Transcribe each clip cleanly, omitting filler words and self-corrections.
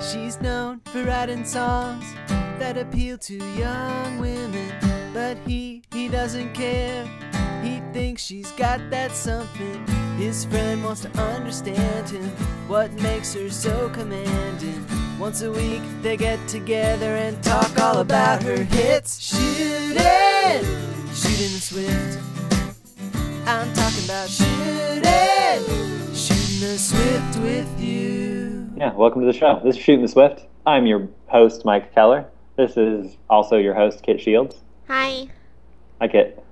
She's known for writing songs that appeal to young women, but he doesn't care. He thinks she's got that something. His friend wants to understand him, what makes her so commanding. Once a week they get together and talk all about her hits. Shootin' the Swift. I'm talking about shootin' the Swift with you. Yeah, welcome to the show. This is Shootin' the Swift. I'm your host, Mike Keller. This is also your host, Kit Shields. Hi. Hi, Kit.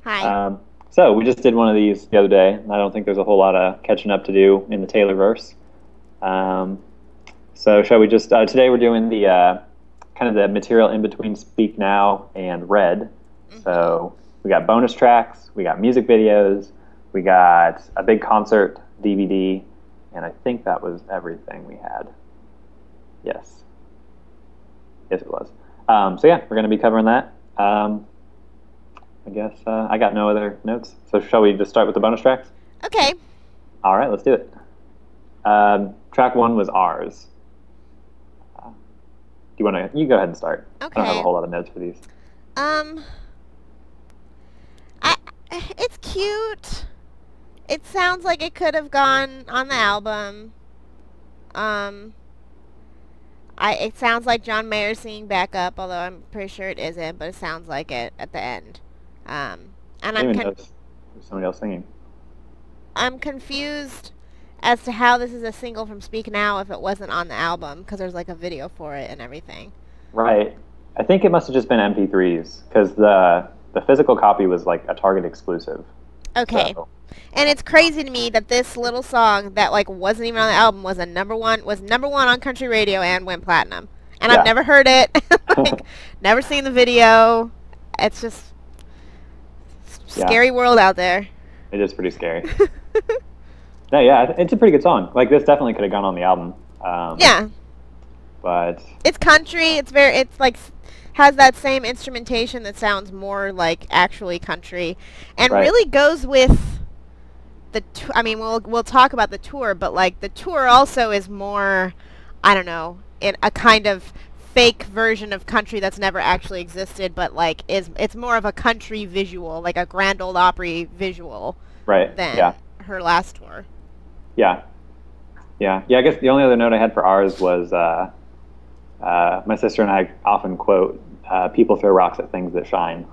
Hi. So we just did one of these the other day. I don't think there's a whole lot of catching up to do in the Taylorverse. So shall we just, today we're doing the kind of the material in between Speak Now and Red. So we got bonus tracks, we got music videos, we got a big concert DVD, and I think that was everything we had. Yes. Yes, it was. So yeah, we're going to be covering that. I guess I got no other notes. So shall we just start with the bonus tracks? Okay. All right, let's do it. Track one was Ours. Do you want to? You go ahead and start. Okay. I don't have a whole lot of notes for these. It's cute. It sounds like it could have gone on the album. It sounds like John Mayer singing backup, although I'm pretty sure it isn't, but it sounds like it at the end. And There's somebody else singing. I'm confused as to how this is a single from Speak Now if it wasn't on the album, because there's like a video for it and everything. Right. I think it must have just been MP3s, because the physical copy was like a Target exclusive. Okay. So. And it's crazy to me that this little song that like wasn't even on the album was number one on country radio and went platinum. And Yeah. I've never heard it, like, never seen the video. It's just scary world out there. It is pretty scary. No, yeah, it's a pretty good song. Like, this definitely could have gone on the album. Yeah. But It's country. It's like has that same instrumentation that sounds more like actually country, and Right. really goes with the. I mean, we'll talk about the tour, but like the tour also is more, I don't know, in a kind of fake version of country that's never actually existed, but like it's more of a country visual, like a Grand Ole Opry visual, right, than her last tour. Yeah. I guess the only other note I had for Ours was my sister and I often quote, "People throw rocks at things that shine."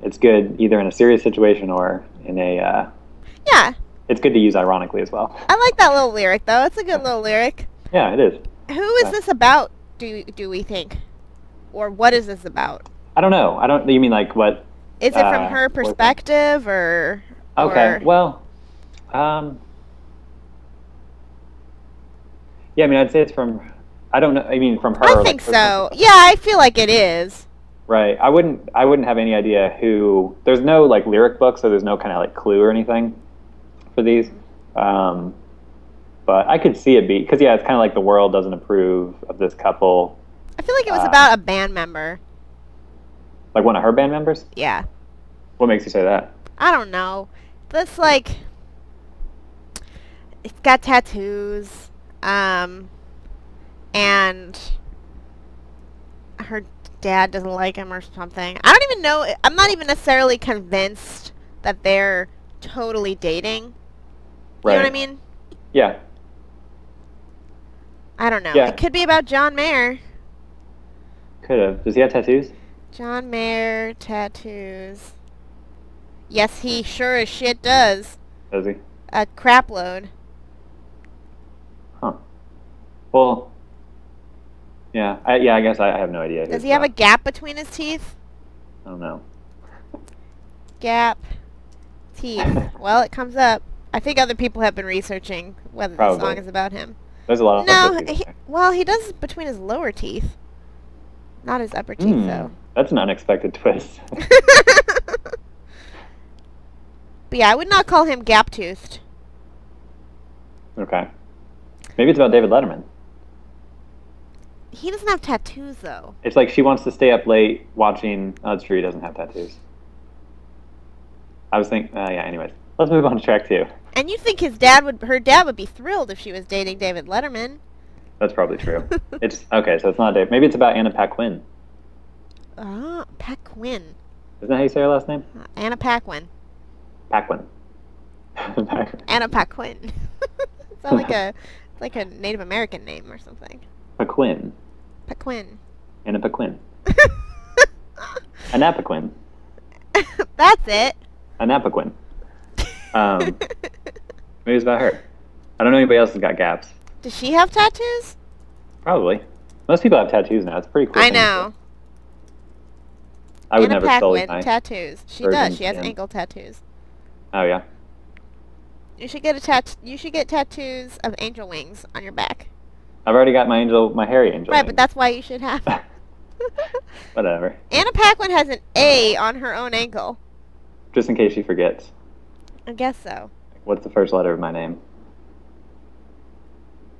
It's good either in a serious situation or in a. Yeah. It's good to use ironically as well. I like that little lyric though. It's a good little lyric. Yeah, it is. Who is this about? Do we think, or what is this about? I don't know. You mean like what? Is it from her perspective or? Okay. Well. Yeah, I mean, I'd say it's from. I don't know. I mean, from her. I think so. Yeah, I feel like it is. Right. I wouldn't have any idea who. There's no like lyric book, so there's no kind of like clue or anything for these. But I could see it be because it's kind of like the world doesn't approve of this couple. I feel like it was about a band member. Like one of her band members? Yeah. What makes you say that? I don't know. This like, it's got tattoos, and her dad doesn't like him or something. I don't even know. I'm not even necessarily convinced that they're totally dating. Right. You know what I mean? Yeah. I don't know. Yeah. It could be about John Mayer. Could have. Does he have tattoos? John Mayer tattoos. Yes, he sure as shit does. Does he? A crap load. Huh. Well. Yeah. I guess I have no idea. Does he have a gap between his teeth? I don't know. Gap. Teeth. Well, it comes up. I think other people have been researching whether the song is about him. There's a lot of No, he does between his lower teeth. Not his upper teeth, though. That's an unexpected twist. But yeah, I would not call him gap-toothed. Okay. Maybe it's about David Letterman. He doesn't have tattoos, though. It's like she wants to stay up late watching... Oh, that's true, he doesn't have tattoos. I was thinking... yeah, anyways. Let's move on to track two. And you think her dad would be thrilled if she was dating David Letterman. That's probably true. It's okay, so it's not Dave. Maybe it's about Anna Paquin. Paquin. Isn't that how you say her last name? Anna Paquin. Paquin. Anna Paquin. Sounds like a Native American name or something. Paquin. Paquin. Anna Paquin. Anna Paquin. That's it. Anna Paquin. Maybe it's about her. I don't know anybody else has got gaps. Does she have tattoos? Probably. Most people have tattoos now. It's pretty cool. I know. I would Anna never sully Paquin my tattoos. She version, does. She has yeah. ankle tattoos. Oh yeah. You should get You should get tattoos of angel wings on your back. I've already got my hairy angel. Right, wings. but that's why you should have. Whatever. Anna Paquin has an A on her own ankle. Just in case she forgets. I guess so. What's the first letter of my name?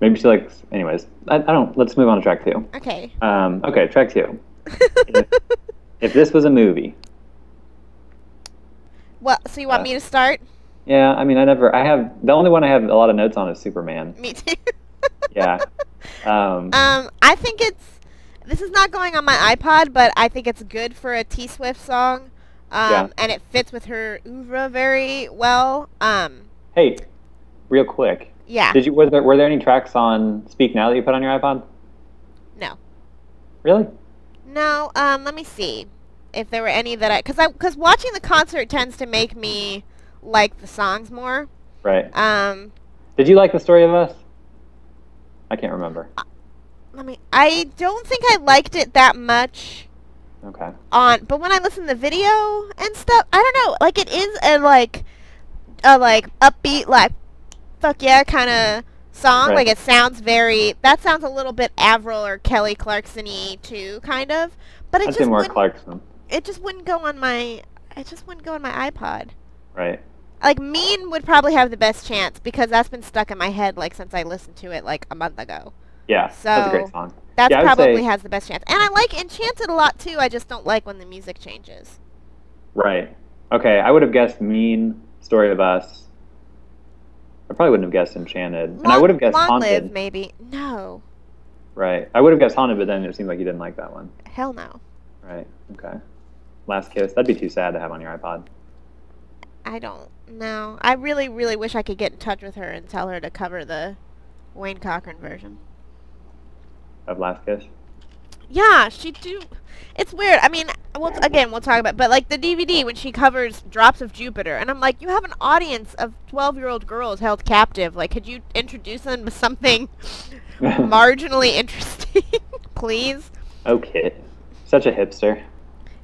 Maybe she likes. Anyways, I don't. Let's move on to track 2. Okay. Okay, track 2. if this was a movie. Well, so you want me to start? Yeah, I mean, I have the only one I have a lot of notes on is Superman. Me too. Yeah. I think this is not going on my iPod, but I think it's good for a T Swift song. Yeah. And it fits with her oeuvre very well. Hey, real quick. Yeah. Were there any tracks on Speak Now that you put on your iPod? No. Really? No. Let me see if there were any that because watching the concert tends to make me like the songs more. Right. Did you like The Story of Us? I can't remember. I don't think I liked it that much. Okay. But when I listen to the video and stuff, I don't know. Like, it is a upbeat, like, fuck yeah kind of song. Right. Like, it sounds that sounds a little bit Avril or Kelly Clarkson-y too, kind of. But I'd say more Clarkson. It just wouldn't go on my iPod. Right. Like, Mean would probably have the best chance because that's been stuck in my head, like, since I listened to it, like, a month ago. Yeah, So that's a great song. That Yeah, probably has the best chance. And I like Enchanted a lot, too. I just don't like when the music changes. Right. Okay, I would have guessed Mean, Story of Us. I probably wouldn't have guessed Enchanted. And I would have guessed Long Haunted. Live, maybe. No. Right. I would have guessed Haunted, but then it seemed like you didn't like that one. Hell no. Right. Okay. Last Kiss. That'd be too sad to have on your iPod. I don't know. I really, really wish I could get in touch with her and tell her to cover the Wayne Cochran version. Of Last Kiss? Yeah, she do. It's weird. I mean, we'll talk about, but like the DVD when she covers Drops of Jupiter, and I'm like, you have an audience of 12-year-old girls held captive. Like, could you introduce them to something marginally interesting, please? Okay. Such a hipster.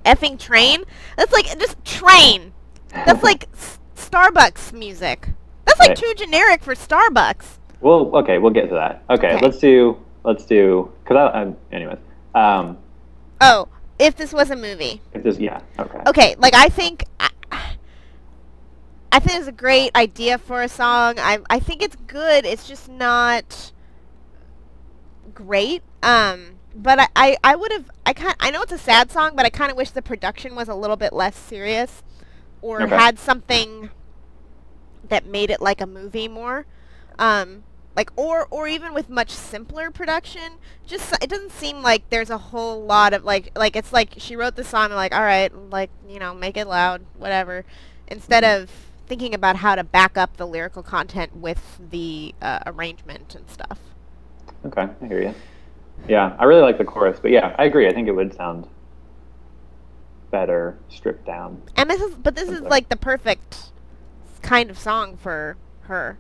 Effing Train? That's like, just Train. That's like Starbucks music. That's like too generic for Starbucks. Well, okay, we'll get to that. Okay. let's do, because anyways. If this was a movie. Yeah, okay. Okay, like, I think it's a great idea for a song. I think it's good. It's just not great. But I would have, I know it's a sad song, but I kind of wish the production was a little bit less serious or had something that made it like a movie more. Like, or even with much simpler production, just, it doesn't seem like there's a whole lot of, like, it's like she wrote the song and like, all right, like, you know, make it loud, whatever, instead of thinking about how to back up the lyrical content with the arrangement and stuff. Okay, I hear you. Yeah, I really like the chorus, but yeah, I agree. I think it would sound better stripped down. And this is like the perfect kind of song for her.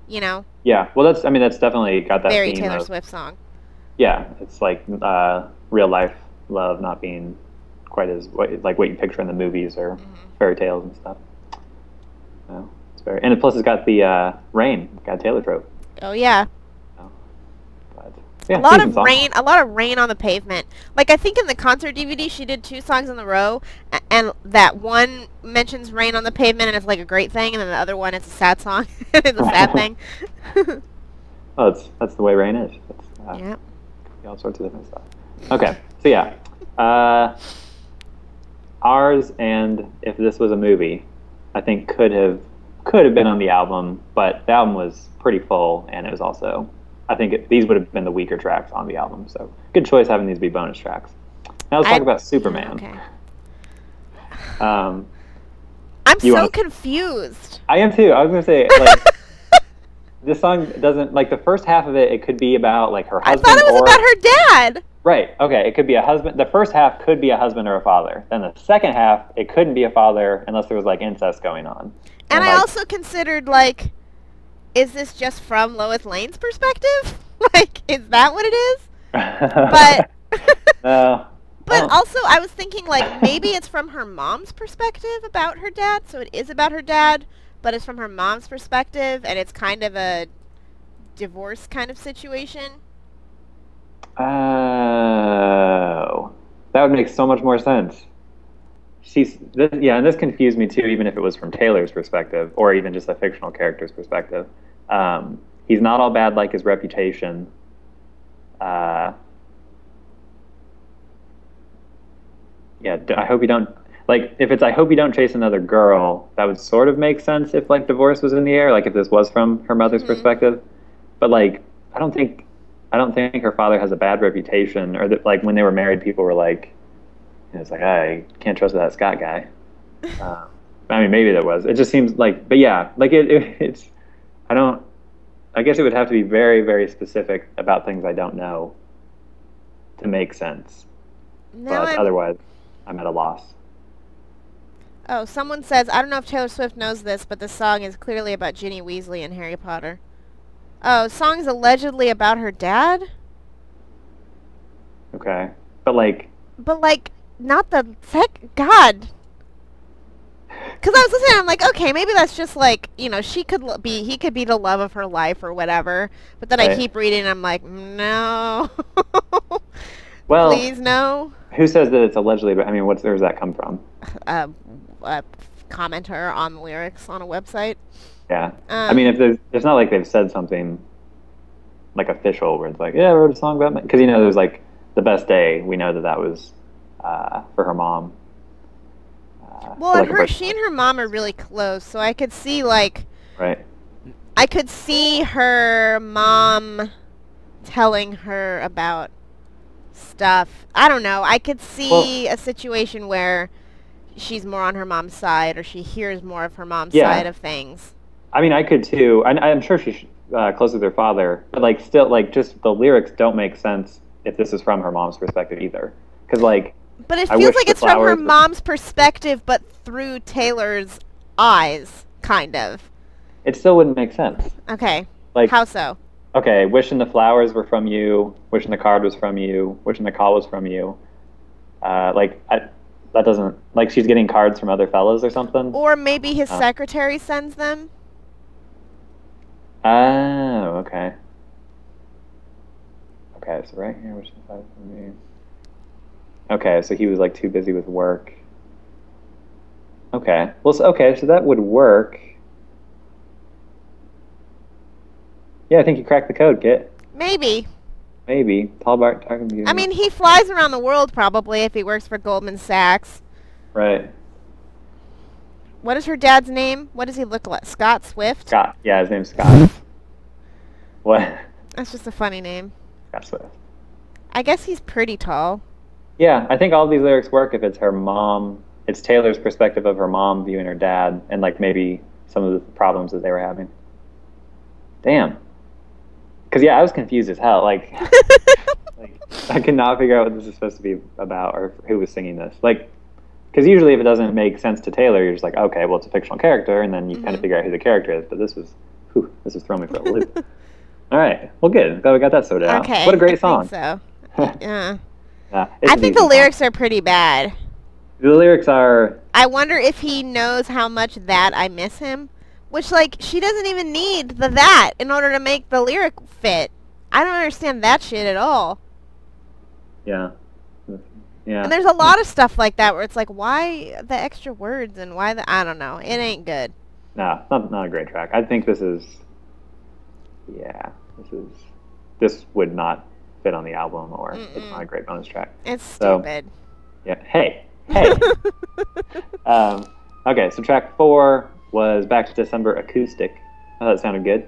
You know? Yeah, well, that's definitely got that very theme Taylor of, Swift song. Yeah, it's like real life love not being quite as like what you picture in the movies or fairy tales and stuff. No, it's very, and plus it's got the rain, got Taylor trope. Oh yeah. Yeah, a lot of rain on the pavement. Like, I think in the concert DVD she did 2 songs in a row, and that one mentions rain on the pavement and it's like a great thing, and then the other one it's a sad song. It's a sad thing. Oh, that's the way rain is. Yeah. All sorts of different stuff. Okay, so yeah, ours and If This Was a Movie, I think could have been on the album, but the album was pretty full, and it was also I think these would have been the weaker tracks on the album. So good choice having these be bonus tracks. Now let's talk about Superman. Okay. Um, I'm so confused. I am too. I was gonna say, like, this song doesn't, like, the first half of it could be about, like, her husband. I thought it was about her dad. Right. Okay. It could be a husband. The first half could be a husband or a father. Then the second half, it couldn't be a father unless there was, like, incest going on. And I also considered, like, is this just from Lois Lane's perspective? Like, is that what it is? But no. But also, I was thinking, like, maybe it's from her mom's perspective about her dad, so it is about her dad, but it's from her mom's perspective, and it's kind of a divorce kind of situation. Oh, that would make so much more sense. And this confused me too, even if it was from Taylor's perspective, or even just a fictional character's perspective. He's not all bad like his reputation. I hope you don't, like, if it's I hope you don't chase another girl, that would sort of make sense if, like, divorce was in the air, like if this was from her mother's perspective. But, like, I don't think her father has a bad reputation, or that, like, when they were married, people were like, it's like, I can't trust that Scott guy. I mean, maybe there was. It just seems like, but yeah, like it's, I guess it would have to be very, very specific about things I don't know to make sense. But otherwise, I'm at a loss. Oh, someone says, I don't know if Taylor Swift knows this, but this song is clearly about Ginny Weasley and Harry Potter. Oh, song's allegedly about her dad? Okay. But, like, not the God. Because I was listening, I'm like, okay, maybe that's just, like, you know, he could be the love of her life or whatever. But then I keep reading, and I'm like, no. Well, please, no. Who says that it's allegedly, but I mean, where does that come from? A commenter on the lyrics on a website. Yeah. I mean, if it's not like they've said something, like, official, where it's like, yeah, I wrote a song about, because, you know, there's, like, The Best Day, we know that was for her mom. Well, and she and her mom are really close, so I could see, like... Right. I could see her mom telling her about stuff. I don't know. I could see a situation where she's more on her mom's side, or she hears more of her mom's side of things. I mean, I could too. I'm sure she's close with her father, but, like, still, like, just the lyrics don't make sense if this is from her mom's perspective either. Because, like... But it feels like it's from her mom's perspective, but through Taylor's eyes, kind of. It still wouldn't make sense. Okay. Like, how so? Okay, wishing the flowers were from you, wishing the card was from you, wishing the call was from you. That doesn't... Like, she's getting cards from other fellas or something? Or maybe his secretary sends them? Oh, okay. Okay, so right here, wishing the flowers from me. Okay, so he was, like, too busy with work. Okay. Well, so that would work. Yeah, I think you cracked the code, Kit. Maybe. Maybe. Tall Bart talking. I mean, he flies around the world, probably, if he works for Goldman Sachs. Right. What is her dad's name? What does he look like? Scott Swift? Scott. Yeah, his name's Scott. What? That's just a funny name. Scott Swift. I guess he's pretty tall. Yeah, I think all of these lyrics work if it's her mom. It's Taylor's perspective of her mom viewing her dad, and, like, maybe some of the problems that they were having. Damn. Because, yeah, I was confused as hell. Like, I could not figure out what this is supposed to be about or who was singing this. Like, because usually if it doesn't make sense to Taylor, you're just like, okay, well, it's a fictional character, and then you kind of figure out who the character is. But this is throwing me for a loop. All right. Well, good. Glad we got that sorted out. Okay. What a great song. I think so. Yeah. I think the lyrics are pretty bad. The lyrics are... I wonder if he knows how much that I miss him. Which, like, she doesn't even need the that in order to make the lyric fit. I don't understand that shit at all. Yeah. Yeah. And there's a lot of stuff like that where it's like, why the extra words and why the... I don't know. It ain't good. No, not a great track. I think this is... Yeah. This would not fit on the album, or it's not a great bonus track. It's stupid. Yeah. Hey. Okay, so track 4 was Back to December acoustic. I thought it sounded good.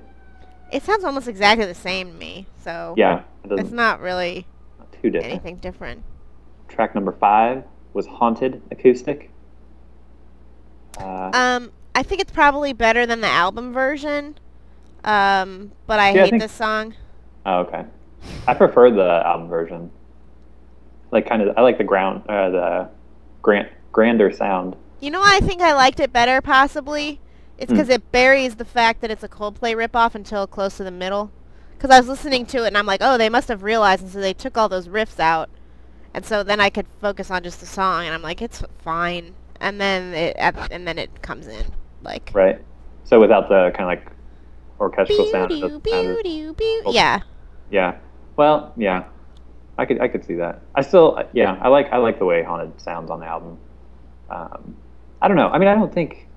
It sounds almost exactly the same to me, so Yeah, it's not really not too different. anything different. Track number 5 was Haunted acoustic. I think it's probably better than the album version, but I hate this song. Oh, okay. I prefer the album version. Like I like the grander sound. You know why I think I liked it better, possibly? It's because it buries the fact that it's a Coldplay ripoff until close to the middle. Because I was listening to it and I'm like, oh, they must have realized, and so they took all those riffs out, and so then I could focus on just the song, and I'm like, it's fine. And then it comes in, like. Right. So without the kind of like orchestral sound. Yeah. Yeah. Well, yeah. I could see that. I like the way Haunted sounds on the album. I don't know. I mean, I don't think.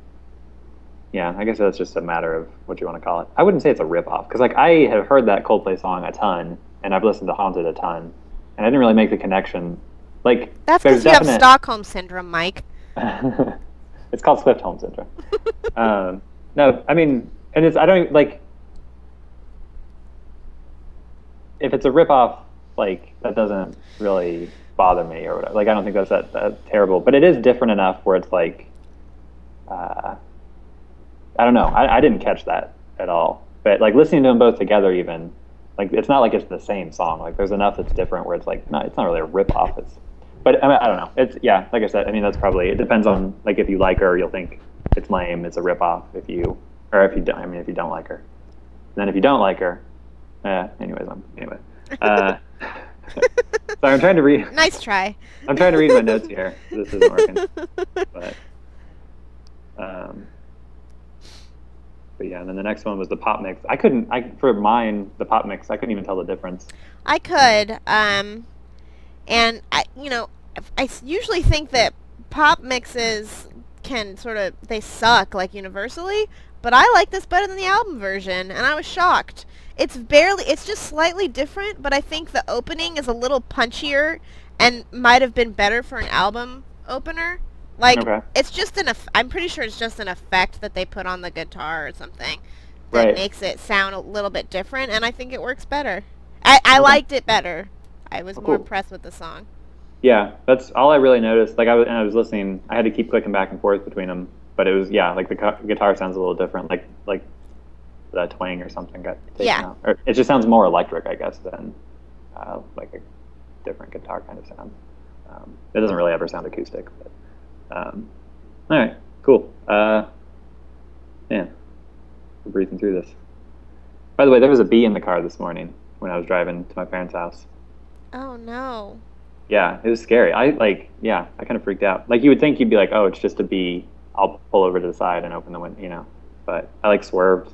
Yeah, I guess that's just a matter of what you want to call it. I wouldn't say it's a ripoff because like I have heard that Coldplay song a ton, and I've listened to Haunted a ton, and I didn't really make the connection. Like that's because you have Stockholm syndrome, Mike. It's called Swift-Holm syndrome. No, I mean, and I don't like if it's a ripoff, like that doesn't really bother me or whatever. Like I don't think that's that terrible, but it is different enough where it's like, I don't know. I didn't catch that at all. But like listening to them both together, even like it's not like it's the same song. Like there's enough that's different where it's like, no, it's not really a ripoff. But I mean, I don't know. It's like I said. I mean, that's probably it depends on like if you like her, you'll think it's lame. It's a ripoff. If you don't, I mean, if you don't like her, and then if you don't like her, anyway. So I'm trying to read. Nice try. I'm trying to read my notes here. This isn't working. But yeah, and then the next one was the pop mix. For mine, the pop mix, I couldn't even tell the difference. I could, and I usually think that pop mixes they suck, like, universally, but I like this better than the album version, and I was shocked. It's just slightly different, but I think the opening is a little punchier and might have been better for an album opener. Like, okay. It's just I'm pretty sure it's just an effect that they put on the guitar or something that makes it sound a little bit different, and I think it works better. I liked it better. I was more impressed with the song. Yeah, that's all I really noticed. Like, I was listening. I had to keep clicking back and forth between them, but it was like the guitar sounds a little different. Like the twang or something got taken out. Or it just sounds more electric, I guess, than like a different guitar kind of sound. It doesn't really ever sound acoustic, but. All right, cool. Man, we're breezing through this. By the way, there was a bee in the car this morning when I was driving to my parents' house. Oh no. Yeah, it was scary. I kind of freaked out. Like, you would think you'd be like, oh, it's just a bee. I'll pull over to the side and open the window, But I swerved,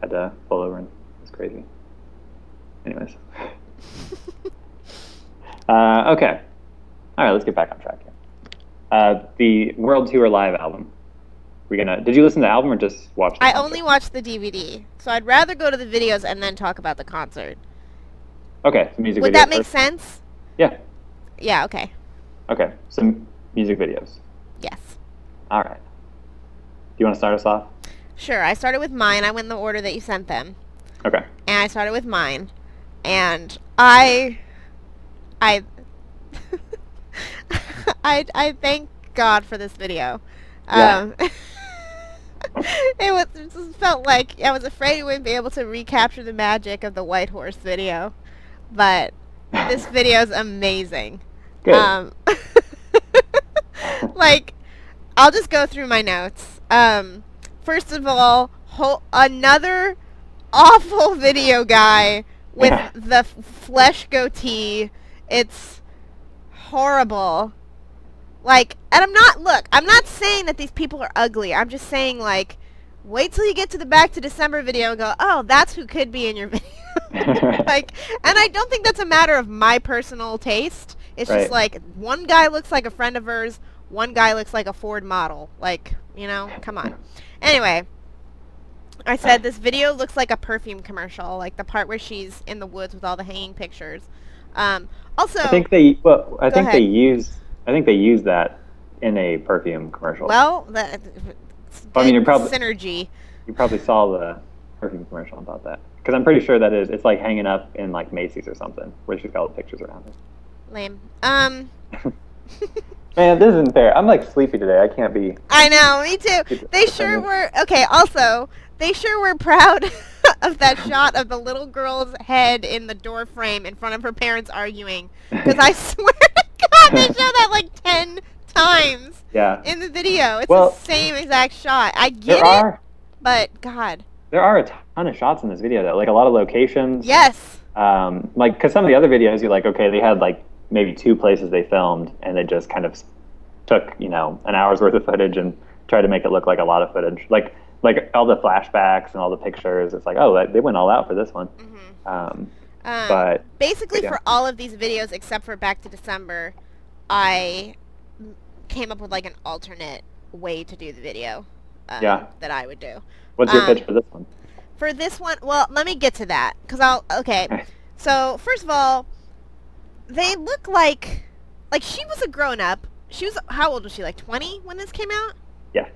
had to pull over, and it was crazy. Anyways. Okay. All right, let's get back on track here. The World Tour Live album. Did you listen to the album or just watch the concert? I only watched the DVD, so I'd rather go to the videos and then talk about the concert. Okay, so music videos. Would that make sense? Yeah. Yeah, okay. Okay, some music videos. Yes. All right. Do you want to start us off? Sure, I started with mine. I went in the order that you sent them. Okay. And I started with mine. And I thank God for this video. Yeah. It just felt like I was afraid we wouldn't be able to recapture the magic of the White Horse video, but this video's amazing. Good. I'll just go through my notes. First of all, another awful video guy with the flesh goatee. It's horrible. And I'm not saying that these people are ugly. I'm just saying, wait till you get to the Back to December video and go, oh, that's who could be in your video. And I don't think that's a matter of my personal taste. It's just one guy looks like a friend of hers, one guy looks like a Ford model. Come on. Anyway, I said this video looks like a perfume commercial, like the part where she's in the woods with all the hanging pictures. Also, I think they use that in a perfume commercial. Well, you probably synergy. You probably saw perfume commercial about that. Because I'm pretty sure that it's like hanging up in like Macy's or something, where she's got all the pictures around it. Lame. Man, this isn't fair. I'm like sleepy today. I can't be. I know, me too. They sure were. Okay, also, they sure were proud of that shot of the little girl's head in the door frame in front of her parents arguing. Because I swear to God, they show that like 10 times in the video. It's the same exact shot. I get it, but God. There are a ton of shots in this video, though. Like a lot of locations. Yes. Like, because some of the other videos, you're like, okay, they had like maybe 2 places they filmed, and they just kind of took, you know, an hour's worth of footage and tried to make it look like a lot of footage. Like all the flashbacks and all the pictures. It's like, oh, they went all out for this one. Mm-hmm. But basically, for all of these videos except for Back to December, I came up with like an alternate way to do the video that I would do. What's your pitch for this one? For this one, well, let me get to that, because okay. So, first of all, they look like she was a grown-up. She was, how old was she, like 20 when this came out? Yeah.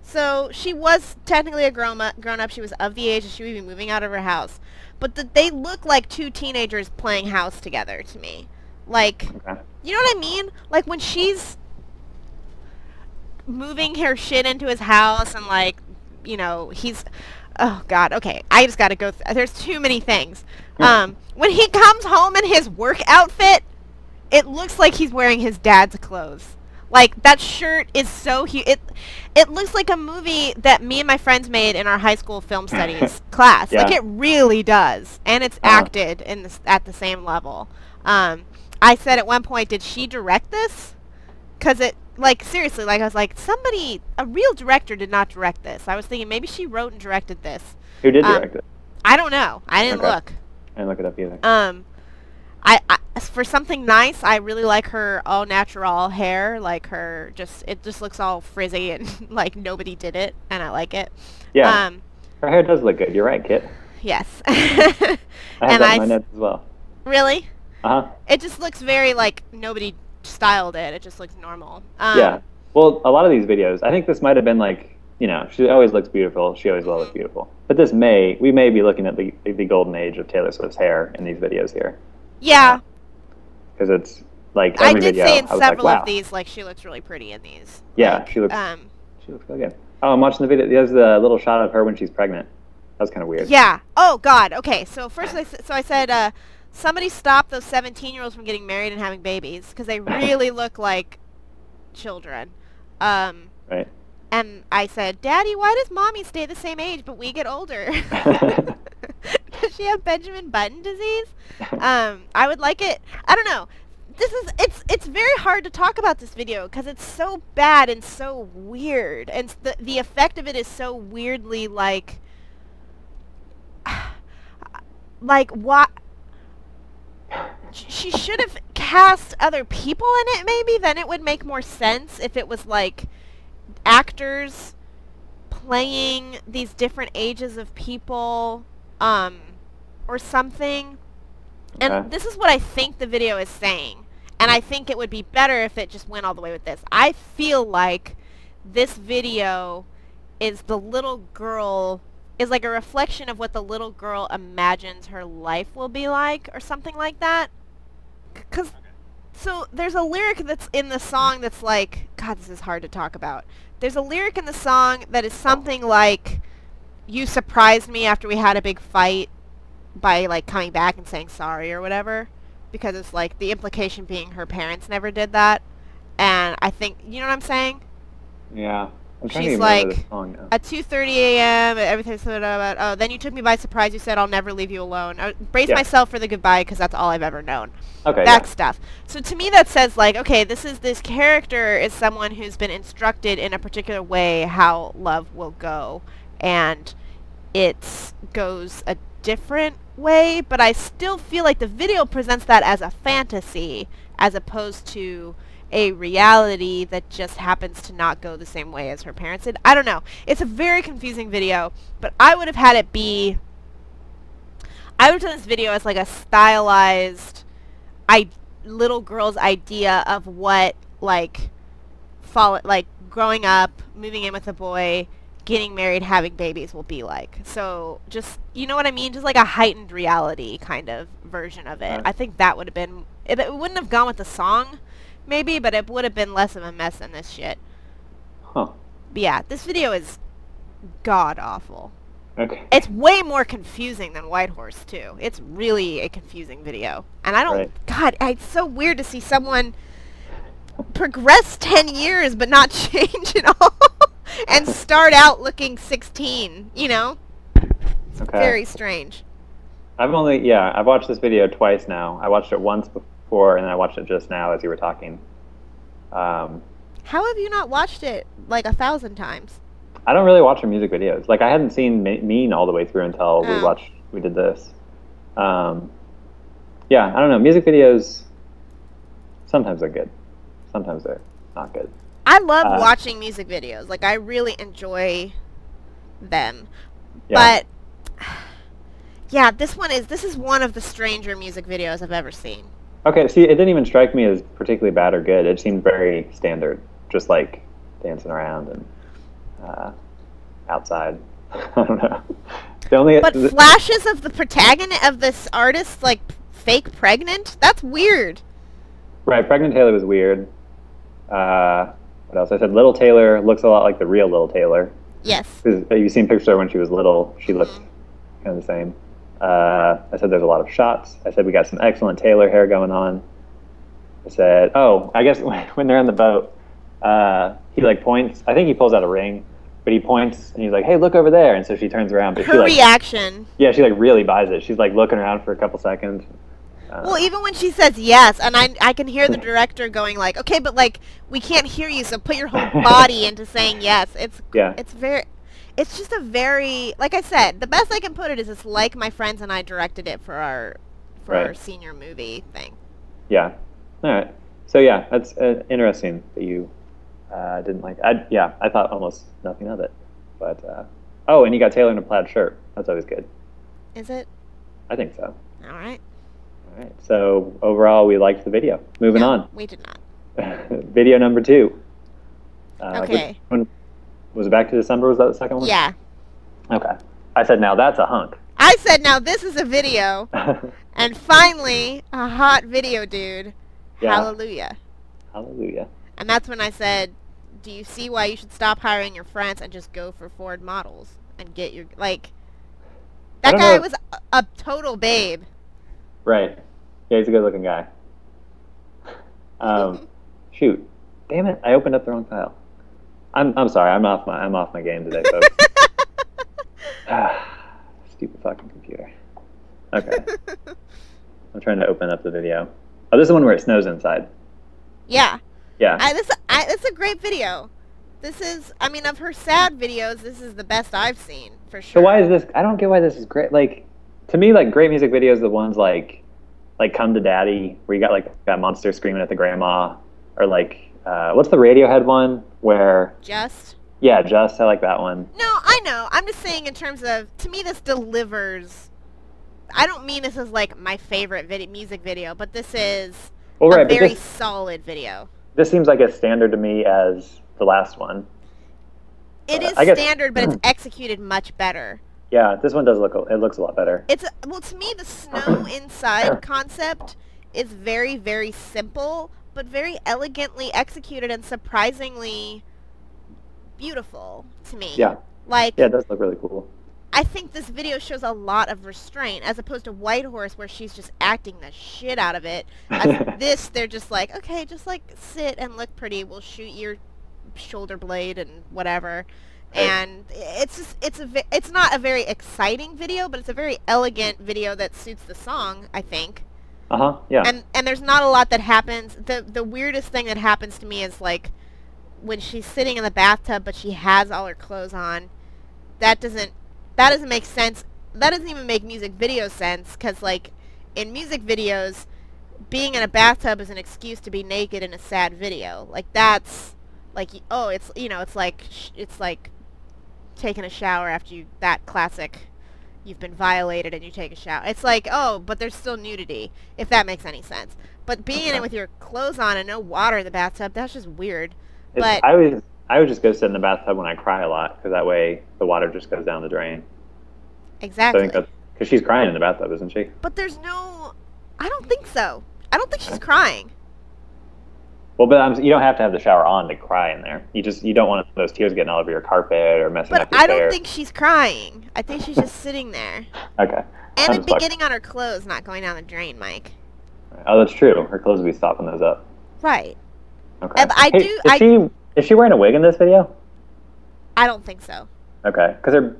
So, she was technically a grown-up. She was of the age that she would be moving out of her house. But they look like 2 teenagers playing house together to me. Like, you know what I mean? Like, when she's moving her shit into his house and, like, you know, he's... Oh, God, okay. I just gotta go... There's too many things. When he comes home in his work outfit, it looks like he's wearing his dad's clothes. Like, that shirt is so huge. It looks like a movie that me and my friends made in our high school film studies class. Like, it really does. And it's acted at the same level. I said at one point, did she direct this? Because it... Like, seriously, like, I was like, a real director did not direct this. I was thinking maybe she wrote and directed this. Who did direct it? I don't know. I didn't look. I didn't look it up either. I for something nice, I really like her all natural hair. Like, it just looks all frizzy and, like, nobody did it, and I like it. Yeah. Her hair does look good. You're right, Kit. Yes. I have that in my notes as well. Really? Uh-huh. It just looks very, like, nobody styled it. It just looks normal. Yeah. Well, a lot of these videos, I think this might have been like, you know, she always looks beautiful. She always will look beautiful. But we may be looking at the golden age of Taylor Swift's hair in these videos here. Yeah. Because it's like every video. I did say in several of these, like, she looks really pretty in these. Yeah, like, she looks really good. Oh, I'm watching the video. There's the little shot of her when she's pregnant. That was kind of weird. Yeah. Oh, God. Okay. So first, I said, somebody stop those 17-year-olds from getting married and having babies, because they really look like children. Right. And I said, Daddy, why does Mommy stay the same age, but we get older? Does she have Benjamin Button disease? I would like it. I don't know. It's very hard to talk about this video, because it's so bad and so weird. And the effect of it is so weirdly, like what... She should have cast other people in it, maybe. Then it would make more sense if it was like actors playing these different ages of people, or something. And this is what I think the video is saying. And I think it would be better if it just went all the way with this. I feel like this video is is like a reflection of what the little girl imagines her life will be like, or something like that. So there's a lyric that's in the song that's like, God, this is hard to talk about. There's a lyric in the song that is something like, you surprised me after we had a big fight by, like, coming back and saying sorry or whatever. Because it's like, the implication being her parents never did that. And I think, you know what I'm saying? Yeah. She's like, at 2:30 a.m., everything's about, oh, then you took me by surprise. You said, I'll never leave you alone. I brace myself for the goodbye, because that's all I've ever known. Okay. That stuff. So to me, that says, like, okay, this character is someone who's been instructed in a particular way how love will go. And it goes a different way, but I still feel like the video presents that as a fantasy, as opposed to a reality that just happens to not go the same way as her parents did. I don't know. It's a very confusing video, but I would have had it be... I would have done this video as like a stylized little girl's idea of what, like, growing up, moving in with a boy, getting married, having babies will be like. So just, you know what I mean? Just like a heightened reality kind of version of it. I think that would have been, it wouldn't have gone with the song, maybe, but it would have been less of a mess than this shit. Huh. But yeah, this video is god awful. Okay. It's way more confusing than White Horse too. It's really a confusing video. And I don't, Right. God, it's so weird to see someone progress 10 years but not change at all. And start out looking 16, you know? It's Okay. very strange. I've watched this video twice now. I watched it once before, and then I watched it just now as you were talking. How have you not watched it like 1,000 times? I don't really watch her music videos. Like, I hadn't seen Mean all the way through until Oh. we did this. Yeah, I don't know. Music videos, sometimes they're good. Sometimes they're not good. I love watching music videos. Like, I really enjoy them. Yeah. But, yeah, this is one of the stranger music videos I've ever seen. Okay, see, it didn't even strike me as particularly bad or good. It seemed very standard, just like dancing around and outside. I don't know. But flashes of the protagonist of this artist, like, fake pregnant? That's weird. Right, Pregnant Taylor was weird. What else? I said Little Taylor looks a lot like the real Little Taylor. Yes. You've seen pictures of her when she was little. She looked kind of the same. I said there's a lot of shots. I said we got some excellent Taylor hair going on. I said, I guess when they're on the boat, he like points. I think he pulls out a ring, but he points and he's like, "Hey, look over there!" And so she turns around. But her reaction. Yeah, she like really buys it. She's like looking around for a couple seconds. Well, even when she says yes, and I can hear the director going like, "Okay, but like we can't hear you, so put your whole body into saying yes." It's just a very, like I said, the best I can put it is it's like my friends and I directed it for our senior movie thing. Yeah. All right. So yeah, that's interesting that you didn't like. I thought almost nothing of it, but and you got Taylor in a plaid shirt. That's always good. Is it? I think so. All right. All right. So overall, we liked the video. Moving on. We did not. Video number 2. Okay. Was it Back to December? Was that the second one? Yeah. Okay. I said, now that's a hunk. I said, now this is a video. And finally, a hot video, dude. Yeah. Hallelujah. Hallelujah. And that's when I said, do you see why you should stop hiring your friends and just go for Ford models and get your, like, that guy was a total babe. Right. Yeah, he's a good looking guy. Shoot. Damn it, I opened up the wrong file. I'm sorry, I'm off my game today, folks. Stupid fucking computer. Okay. I'm trying to open up the video. Oh, this is the one where it snows inside. Yeah. Yeah. It's a great video. This is, I mean, of her sad videos, this is the best I've seen, for sure. So why is this, I don't get why this is great. Like, to me, like, great music videos are the ones like Come to Daddy, where you got like that monster screaming at the grandma, or like, what's the Radiohead one where... Just? Yeah, Just, I like that one. No, I know. I'm just saying in terms of, to me this delivers, I don't mean this is like my favorite music video, but this is a very solid video. This seems like as standard to me as the last one. It is standard, but it's executed much better. Yeah, this one does look, it looks a lot better. Well, to me, the snow inside concept is very, very simple, but very elegantly executed and surprisingly beautiful to me. Yeah. Like, yeah, it does look really cool. I think this video shows a lot of restraint, as opposed to White Horse, where she's just acting the shit out of it. As this, they're just like, okay, just like sit and look pretty. We'll shoot your shoulder blade and whatever. And it's not a very exciting video, but it's a very elegant video that suits the song, I think. Yeah. And there's not a lot that happens. The weirdest thing that happens to me is like when she's sitting in the bathtub, but she has all her clothes on. That doesn't make sense. That doesn't even make music video sense, because like in music videos, being in a bathtub is an excuse to be naked in a sad video. Like that's like, oh, it's, you know, it's like taking a shower after that classic, you've been violated and you take a shower. It's like, oh, but there's still nudity, if that makes any sense. But being in it with your clothes on and no water in the bathtub, that's just weird. But I I would just go sit in the bathtub when I cry a lot, because that way the water just goes down the drain. Exactly. So I think that's because she's crying in the bathtub, isn't she? But there's no... I don't think so. I don't think she's crying. Well, but you don't have to have the shower on to cry in there. You don't want those tears getting all over your carpet or messing up your But I don't hair. think she's crying. I think she's just sitting there. Okay. And it'd be getting on her clothes, not going down the drain, Mike. Oh, that's true. Her clothes would be stopping those up. Right. Okay. Hey, is she wearing a wig in this video? I don't think so. Okay. Because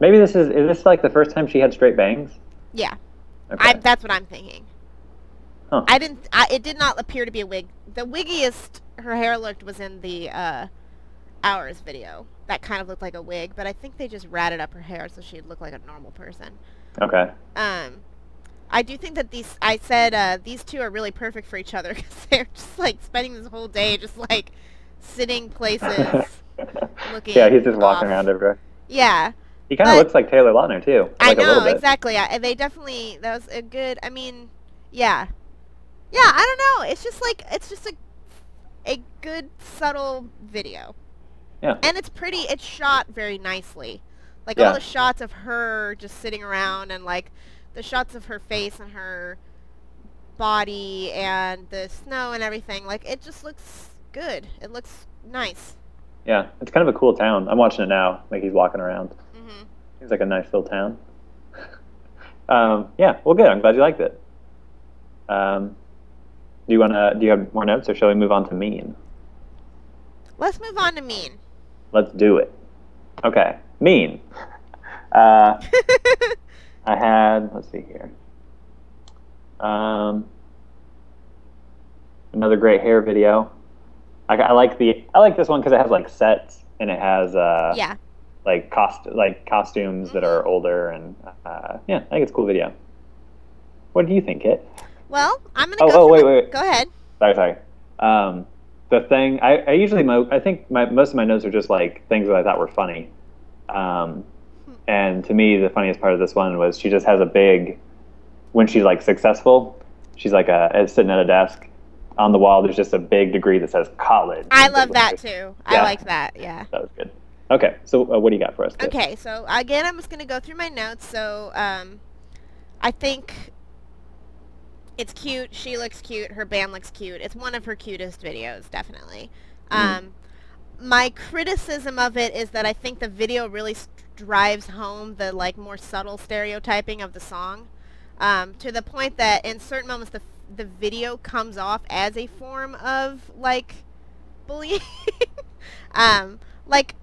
maybe is this like the first time she had straight bangs? Yeah. Okay. That's what I'm thinking. Huh. It did not appear to be a wig. The wiggiest her hair looked was in the Hours video. That kind of looked like a wig, but I think they just ratted up her hair so she'd look like a normal person. Okay. I do think that these two are really perfect for each other because they're just like spending this whole day just like sitting places, looking. Yeah, he's just walking off. around everywhere. Yeah. He kind of looks like Taylor Lautner too. I like know, a little bit. exactly. They definitely, that was a good, I mean, yeah. Yeah, I don't know. It's just like, it's just a good, subtle video. Yeah. And it's pretty, it's shot very nicely. Like Yeah. all the shots of her just sitting around and like the shots of her face and her body and the snow and everything, like it just looks good. It looks nice. Yeah, it's kind of a cool town. I'm watching it now. Like he's walking around. Mm-hmm. Seems like a nice little town. Yeah, well, good. I'm glad you liked it. Do you have more notes, or shall we move on to mean? Let's move on to mean. Let's do it. Okay, mean. I had, let's see here. Another great hair video. I like this one because it has like sets and it has Yeah. like costumes that are older, and yeah, I think it's a cool video. What do you think, Kit? Well, I'm gonna Oh, wait. Go ahead. Sorry. The thing I usually I think most of my notes are just like things that I thought were funny. And to me, the funniest part of this one was she just has a big, when she's like successful, she's like sitting at a desk. On the wall, there's just a big degree that says college. I love that too. Yeah. I like that. Yeah. That was good. Okay, so what do you got for us, Kit? Okay, so again, I'm just gonna go through my notes. So I think it's cute. She looks cute. Her band looks cute. It's one of her cutest videos, definitely. My criticism of it is that I think the video really drives home the like more subtle stereotyping of the song, to the point that in certain moments the video comes off as a form of like bullying. Like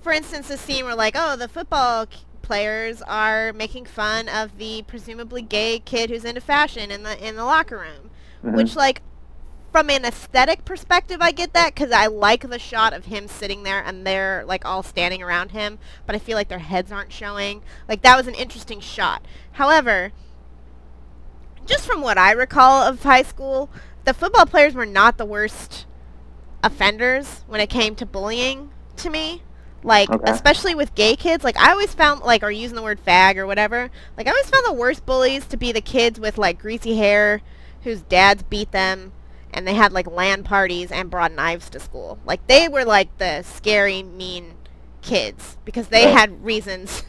for instance, the scene where like, oh, the football players are making fun of the presumably gay kid who's into fashion in the locker room, which like from an aesthetic perspective I get that because I like the shot of him sitting there and they're like all standing around him, but I feel like their heads aren't showing. Like that was an interesting shot. However, just from what I recall of high school, the football players were not the worst offenders when it came to bullying to me. Like, especially with gay kids, like, I always found, like, or using the word fag or whatever, like, I always found the worst bullies to be the kids with, like, greasy hair whose dads beat them, and they had, like, LAN parties and brought knives to school. Like, they were, like, the scary, mean kids, because they had reasons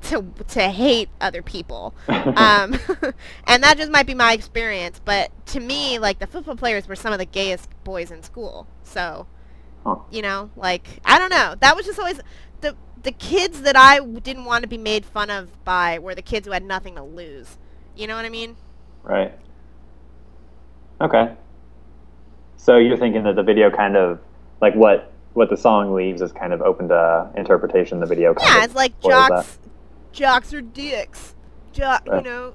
to hate other people. And that just might be my experience, but to me, like, the football players were some of the gayest boys in school, so... You know, like, I don't know. That was just always... The kids that I didn't want to be made fun of by were the kids who had nothing to lose. You know what I mean? Right. Okay. So you're thinking that the video kind of... Like, what the song leaves is kind of open to interpretation. The video kind of... it's like jocks are dicks. You know,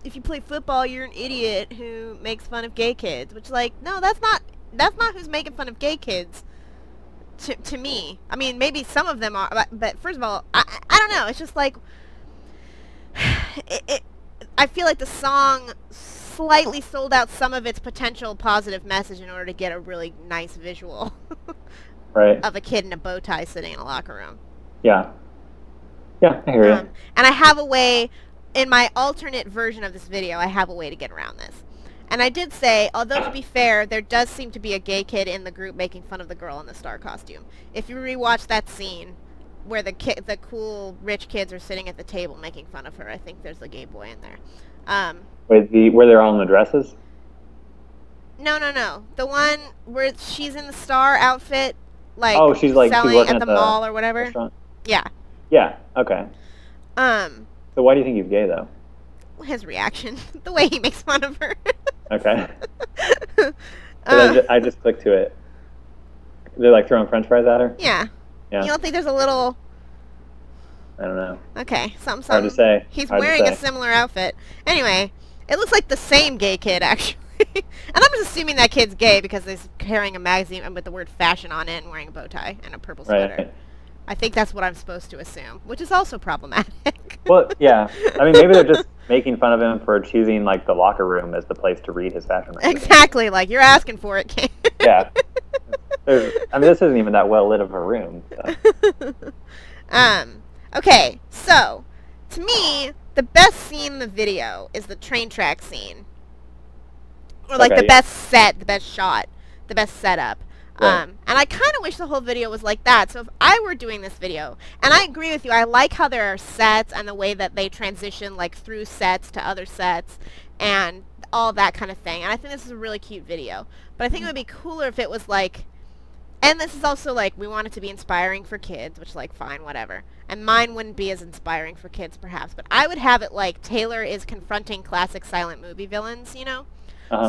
if you play football, you're an idiot who makes fun of gay kids. Which, like, no, that's not who's making fun of gay kids. To me, I mean, maybe some of them are, but first of all, I don't know. It's just like I feel like the song slightly sold out some of its potential positive message in order to get a really nice visual of a kid in a bow tie sitting in a locker room. Yeah, I hear you. And I have a way, in my alternate version of this video, I have a way to get around this. And I did say, although to be fair, there does seem to be a gay kid in the group making fun of the girl in the star costume. If you rewatch that scene where the cool rich kids are sitting at the table making fun of her, I think there's a gay boy in there. Wait, where they're all in the dresses? No. The one where she's in the star outfit, like she's like selling working at the mall or whatever. Restaurant? Yeah. Yeah. Okay. So why do you think he's gay though? His reaction, the way he makes fun of her. Okay. I just clicked to it. They're like throwing French fries at her. Yeah. Yeah. You don't think there's a little? I don't know. Okay, something. Hard to say. He's wearing a similar outfit. Anyway, it looks like the same gay kid actually. And I'm just assuming that kid's gay because he's carrying a magazine with the word fashion on it and wearing a bow tie and a purple sweater. Right. I think that's what I'm supposed to assume, which is also problematic. Well, yeah. I mean, maybe they're just making fun of him for choosing like the locker room as the place to read his fashion magazine. Exactly. Like, you're asking for it, kid. Yeah. I mean, this isn't even that well lit of a room. So. Okay, so to me, the best scene in the video is the train track scene, or like the best set, the best shot, the best setup. Right. And I kind of wish the whole video was like that. So if I were doing this video, and I agree with you, I like how there are sets and the way that they transition like through sets to other sets and all that kind of thing. And I think this is a really cute video. But I think it would be cooler if it was like, and this is also like, we want it to be inspiring for kids, which like, fine, whatever. And mine wouldn't be as inspiring for kids perhaps, but I would have it like Taylor is confronting classic silent movie villains, you know?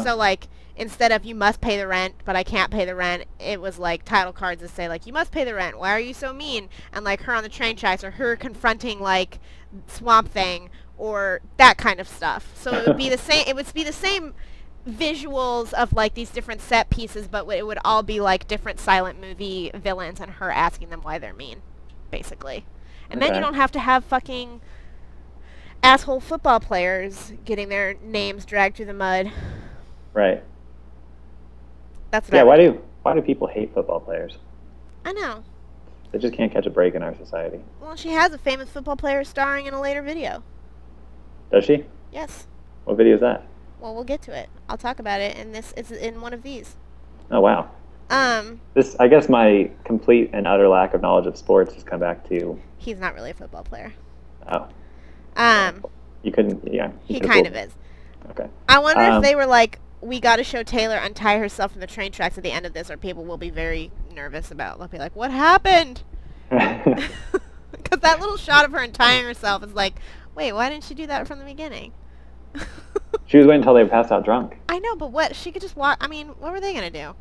So like, instead of you must pay the rent, but I can't pay the rent, it was like title cards that say like, you must pay the rent, why are you so mean? And like her on the train tracks, or her confronting like Swamp Thing, or that kind of stuff. So it would be the same, it would be the same visuals of like these different set pieces, but it would all be like different silent movie villains and her asking them why they're mean, basically. And then you don't have to have fucking asshole football players getting their names dragged through the mud. Right. That's what why do people hate football players? I know. They just can't catch a break in our society. Well, she has a famous football player starring in a later video. Does she? Yes. What video is that? Well, we'll get to it. I'll talk about it, and this is in one of these. Oh, wow. This, I guess my complete and utter lack of knowledge of sports has come back to... He's not really a football player. Oh. You couldn't, yeah. He kind of is. Okay. I wonder if they were like, we got to show Taylor untie herself from the train tracks at the end of this, or people will be very nervous about. They'll be like, what happened? Because that little shot of her untying herself is like, wait, why didn't she do that from the beginning? She was waiting until they passed out drunk. I know, but what? She could just walk. I mean, what were they going to do?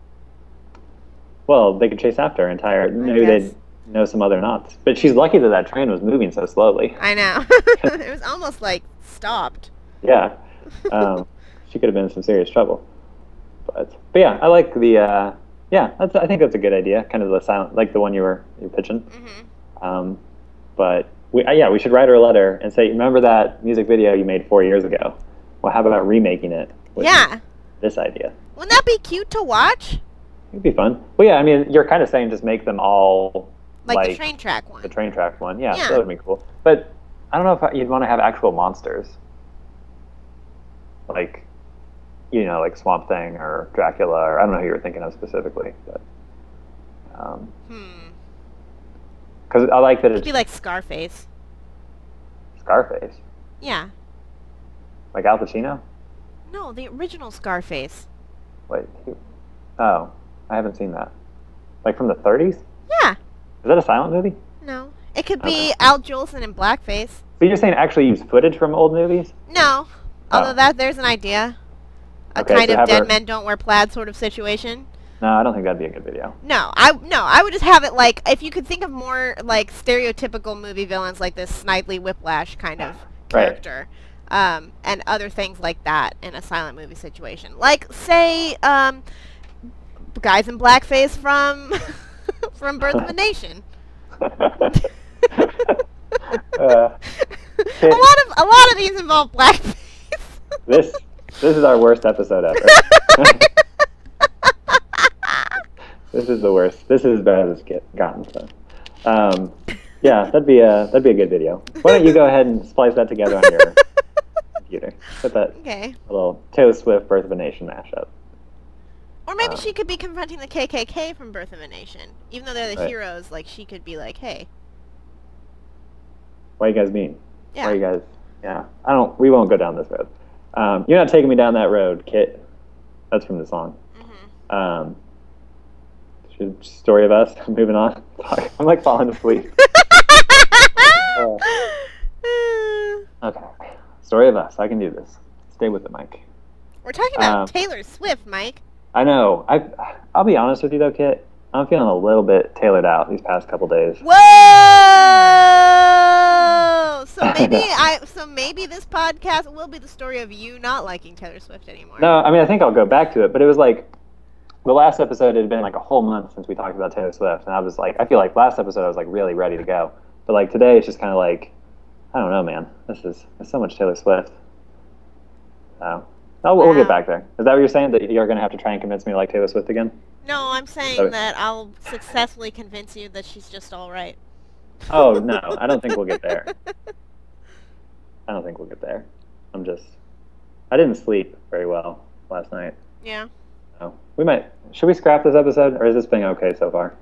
Well, they could chase after her and tie her. Maybe they'd know some other knots. But she's lucky that that train was moving so slowly. I know. It was almost like stopped. Yeah. She could have been in some serious trouble. But yeah, I like the, I think that's a good idea. Kind of the silent, like the one you're pitching. Mm-hmm. But we should write her a letter and say, remember that music video you made 4 years ago? Well, how about remaking it with this idea? Wouldn't that be cute to watch? It'd be fun. Well, yeah, I mean, you're kind of saying just make them all like the train track one. The train track one, yeah. So that would be cool. But I don't know if you'd want to have actual monsters. Like, you know, like Swamp Thing or Dracula, or I don't know who you were thinking of specifically. But, because I like that it'd be like Scarface. Scarface? Yeah. Like Al Pacino? No, the original Scarface. Wait. Oh, I haven't seen that. Like from the 30s? Yeah. Is that a silent movie? No. It could be Al Jolson in blackface. So you're saying actually use footage from old movies? No. Although there's an idea. A kind of Dead Men Don't Wear Plaid sort of situation. No, I don't think that'd be a good video. No, I would just have it like, if you could think of more like stereotypical movie villains like this Snidely Whiplash kind of character. And other things like that in a silent movie situation. Like, say, guys in blackface from from Birth of a Nation. A lot of these involve blackface. This is our worst episode ever. This is the worst. This is as bad as it's gotten. So, yeah, that'd be a good video. Why don't you go ahead and splice that together on your computer. Put that Okay. little Taylor Swift Birth of a Nation mashup. Or maybe she could be confronting the KKK from Birth of a Nation. Even though they're the Right. heroes, like, she could be like, hey. What do you guys mean? Yeah. What do you guys... Yeah. We won't go down this road. You're not taking me down that road, Kit. That's from the song. Story of Us. Moving on. I'm like falling asleep. Okay. Story of Us. I can do this. Stay with the mic. We're talking about Taylor Swift, Mike. I know. I'll be honest with you though, Kit. I'm feeling a little bit tailored out these past couple days. Whoa! So maybe this podcast will be the story of you not liking Taylor Swift anymore. No, I mean I think I'll go back to it, but it was like the last episode had been like a whole month since we talked about Taylor Swift, and I was like, I feel like last episode I was like really ready to go, but like today it's just kind of like, I don't know, man. There's so much Taylor Swift. We'll get back there. Is that what you're saying? That you're going to have to try and convince me to like Taylor Swift again? No, I'm saying that I'll successfully convince you that she's just all right. Oh, no. I don't think we'll get there. I didn't sleep very well last night. Yeah. So should we scrap this episode, or is this being okay so far?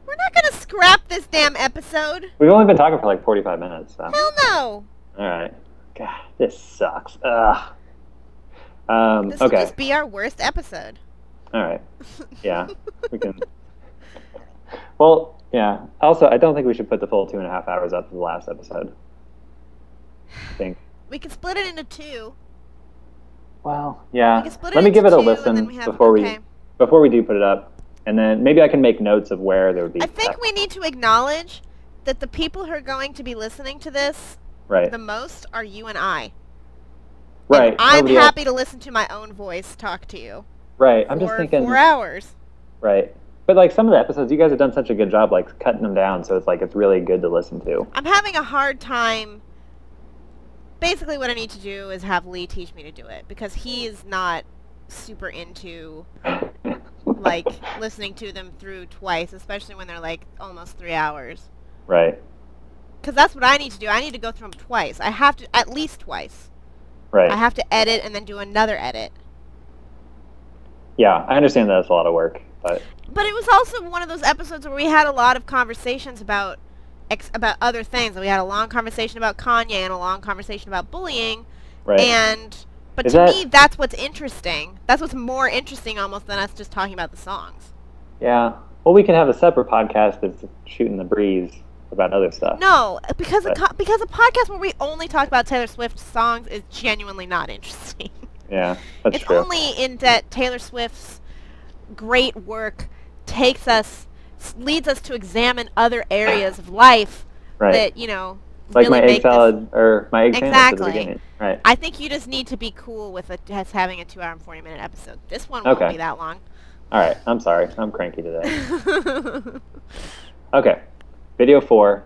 We're not going to scrap this damn episode. We've only been talking for like 45 minutes. So. Hell no. All right. God, this sucks. Ugh. This will okay. just be our worst episode. All right. Yeah, we can. Well, yeah. Also, I don't think we should put the full 2.5 hours up to the last episode. I think. We can split it into two. Well, yeah. We can split it Let me into give it a two, listen and then before we do put it up, and then maybe I can make notes of where there would be. I think we need to acknowledge that the people who are going to be listening to this the most are you and I. Right. And I'm happy to listen to my own voice talk to you. Right. I'm just thinking 4 hours. Right. But like some of the episodes, you guys have done such a good job like cutting them down, so it's like it's really good to listen to. I'm having a hard time. Basically, what I need to do is have Lee teach me to do it because he is not super into like listening to them through twice, especially when they're like almost 3 hours. Right. Because that's what I need to do. I need to go through them twice. I have to at least twice. Right. I have to edit and then do another edit. Yeah, I understand that it's a lot of work, but it was also one of those episodes where we had a lot of conversations about other things. We had a long conversation about Kanye and a long conversation about bullying. Right. But to me, that's what's interesting. That's what's more interesting almost than us just talking about the songs. Yeah. Well, we can have a separate podcast that's shooting the breeze about other stuff. No, because a podcast where we only talk about Taylor Swift songs is genuinely not interesting. Yeah, that's true. It's only in that Taylor Swift's great work leads us to examine other areas of life that, you know, like really my egg salad or my egg sandwich at the beginning. Right. I think you just need to be cool with us having a 2 hour and 40 minute episode. This one won't be that long. All right. I'm sorry. I'm cranky today. Okay. Video 4,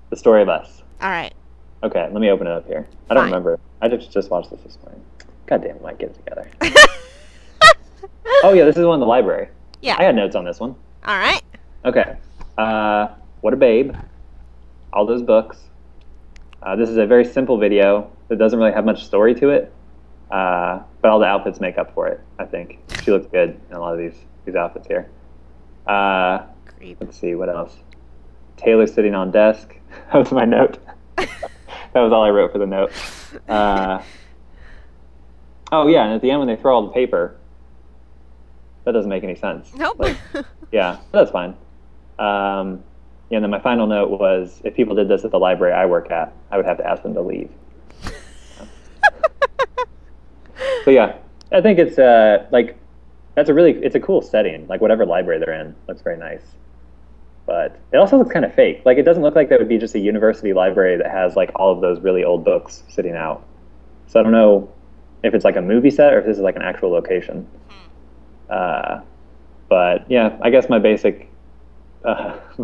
The Story of Us. All right. Okay, let me open it up here. I don't remember. I just watched this morning. God damn it, Mike, get it together. Oh, yeah, this is one in the library. Yeah. I had notes on this one. All right. Okay. What a Babe. All those books. This is a very simple video that doesn't really have much story to it, but all the outfits make up for it, I think. She looks good in a lot of these outfits here. Let's see, what else? Taylor sitting on desk. That was my note. That was all I wrote for the note. Oh, yeah, and at the end when they throw all the paper, that doesn't make any sense. Nope. Like, yeah, that's fine. Yeah, and then my final note was, if people did this at the library I work at, I would have to ask them to leave. So yeah, I think it's like, it's a cool setting. Like whatever library they're in looks very nice. But it also looks kind of fake. Like it doesn't look like that would be just a university library that has like all of those really old books sitting out. So I don't know if it's like a movie set or if this is like an actual location. But yeah, I guess my basic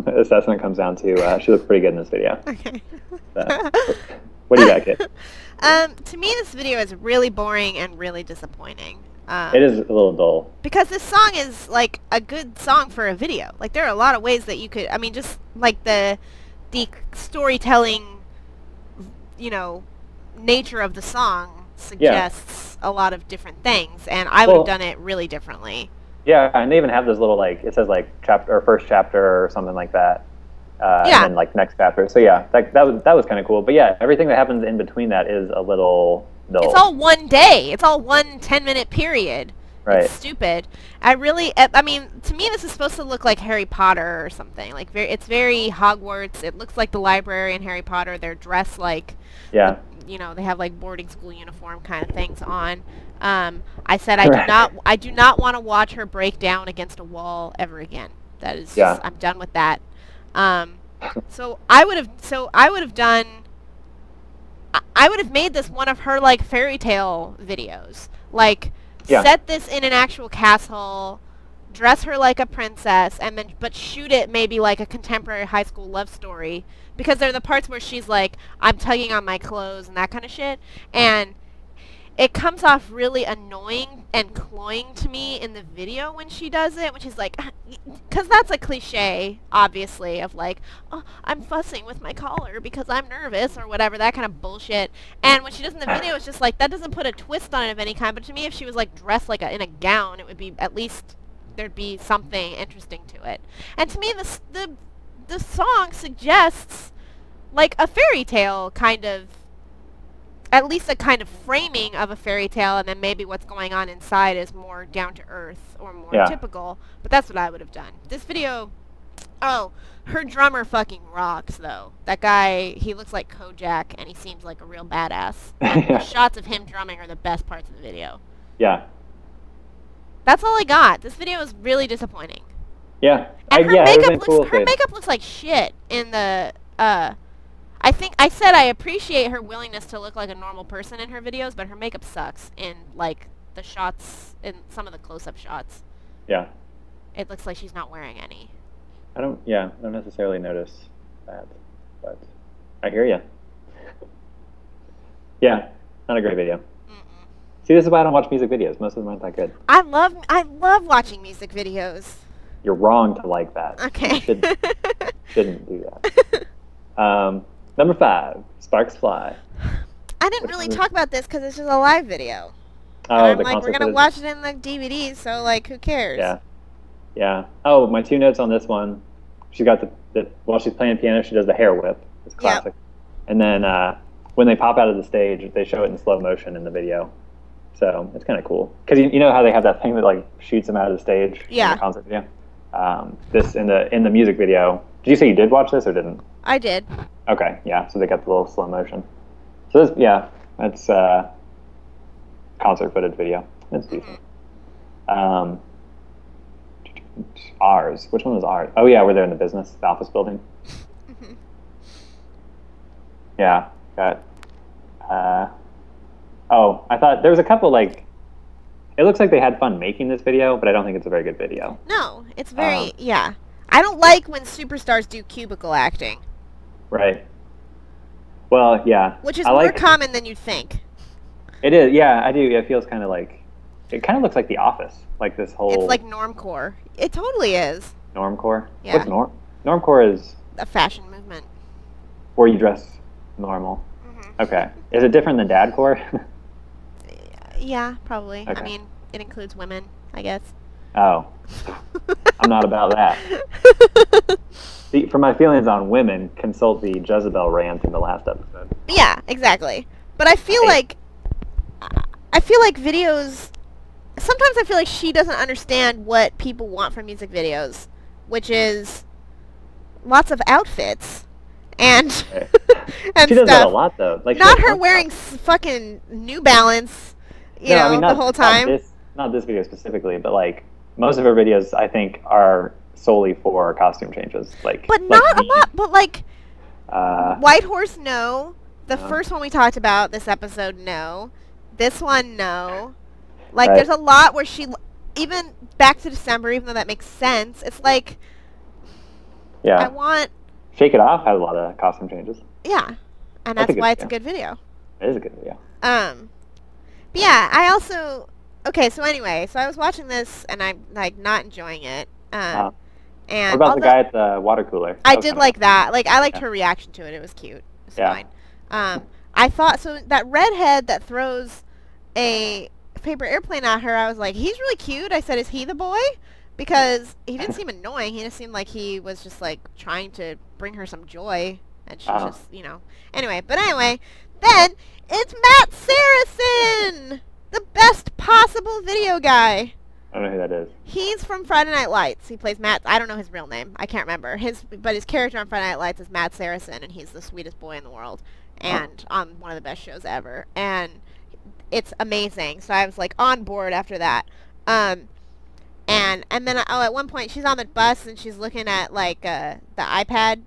assessment comes down to she looks pretty good in this video. Okay. So, what do you got, Kit? To me, this video is really boring and really disappointing. It is a little dull. Because this song is, like, a good song for a video. Like, there are a lot of ways that you could... I mean, just, like, the storytelling, you know, nature of the song suggests a lot of different things, and I would have done it really differently. Yeah, and they even have those little, like, it says, like, chapter or first chapter or something like that. And then, like, next chapter. So, yeah, that was kind of cool. But, yeah, everything that happens in between that is a little dull. It's all one day. It's all one 10-minute period. Right. It's stupid. I mean, to me, this is supposed to look like Harry Potter or something. Like, it's very Hogwarts. It looks like the library in Harry Potter. They're dressed like, they have like boarding school uniform kind of things on. I said I do not want to watch her break down against a wall ever again. That is, just, I'm done with that. So I would have made this one of her like fairy tale videos, like. Set this in an actual castle, dress her like a princess, and then but shoot it maybe like a contemporary high school love story, because they're the parts where she's like, I'm tugging on my clothes and that kind of shit, and it comes off really annoying and cloying to me in the video when she does it, when she's like, because that's a cliche, obviously, of like, oh, I'm fussing with my collar because I'm nervous or whatever, that kind of bullshit. And when she does in the video, it's just like, that doesn't put a twist on it of any kind. But to me, if she was like dressed like in a gown, it would be, at least there'd be something interesting to it. And to me, the song suggests like a fairy tale kind of, at least a kind of framing of a fairy tale, and then maybe what's going on inside is more down to earth or more typical. But that's what I would have done. This video, her drummer fucking rocks though. That guy, he looks like Kojak, and he seems like a real badass. And the shots of him drumming are the best parts of the video. Yeah. That's all I got. This video is really disappointing. Yeah. And her makeup looks like shit in the I think I said I appreciate her willingness to look like a normal person in her videos, but her makeup sucks in like the shots, in some of the close-up shots. Yeah. It looks like she's not wearing any. I don't necessarily notice that, but I hear you. Yeah, not a great video. See, this is why I don't watch music videos. Most of them aren't that good. I love watching music videos. You're wrong to like that. Okay. You shouldn't do that. Number 5, Sparks Fly. I didn't really talk about this because it's just a live video. Oh, I'm like, we're gonna watch it in the DVD, so like, who cares? Yeah. Yeah. Oh, my 2 notes on this one. She got while she's playing piano, she does the hair whip. It's classic. Yep. And then when they pop out of the stage, they show it in slow motion in the video. So it's kind of cool. Because you know how they have that thing that like shoots them out of the stage in the concert video? This in the music video. Did you say you did watch this or didn't? I did. Okay, yeah. So they got the little slow motion. So this, that's concert footage video. That's decent. Ours. Which one was ours? Oh yeah, we're there in the business, the office building. Yeah. Got. Oh, I thought there was a couple like. It looks like they had fun making this video, but I don't think it's a very good video. No, it's very I don't like when superstars do cubicle acting. Right. Well, yeah. Which is more common than you'd think. It is, yeah, I do. It feels kind of like, it kind of looks like The Office, like this whole. It's like normcore. It totally is. Normcore? Yeah. What's normcore is a fashion movement. Where you dress normal. Okay. Is it different than dadcore? Yeah, probably. Okay. I mean, it includes women, I guess. Oh. I'm not about that. See, for my feelings on women, consult the Jezebel rant in the last episode. Yeah, exactly. But I feel like videos. Sometimes I feel like she doesn't understand what people want from music videos, which is lots of outfits and and she does that a lot though. Like not her wearing fucking New Balance, the whole time. Not this video specifically, but like most of her videos, I think, are solely for costume changes. But not a lot. But like, White Horse, no. The first one we talked about this episode, no. This one, no. Like, there's a lot where she, even back to December, even though that makes sense, it's like, I want. Shake It Off has a lot of costume changes. Yeah, and that's why it's a good video. It is a good video. But yeah, I also. Okay, so anyway, so I was watching this and I'm like not enjoying it. And what about the guy at the water cooler? I did like that. Like I liked her reaction to it. It was cute. It was fine. I thought so that redhead that throws a paper airplane at her, I was like, he's really cute. I said, is he the boy? Because he didn't seem annoying. He just seemed like he was just like trying to bring her some joy. And she just, you know. Anyway, then it's Matt Saracen! The best possible video guy. I don't know who that is. He's from Friday Night Lights. He plays Matt. I don't know his real name. I can't remember. But his character on Friday Night Lights is Matt Saracen, and he's the sweetest boy in the world, and on one of the best shows ever. And it's amazing. So I was like on board after that. And then at one point she's on the bus and she's looking at like the iPad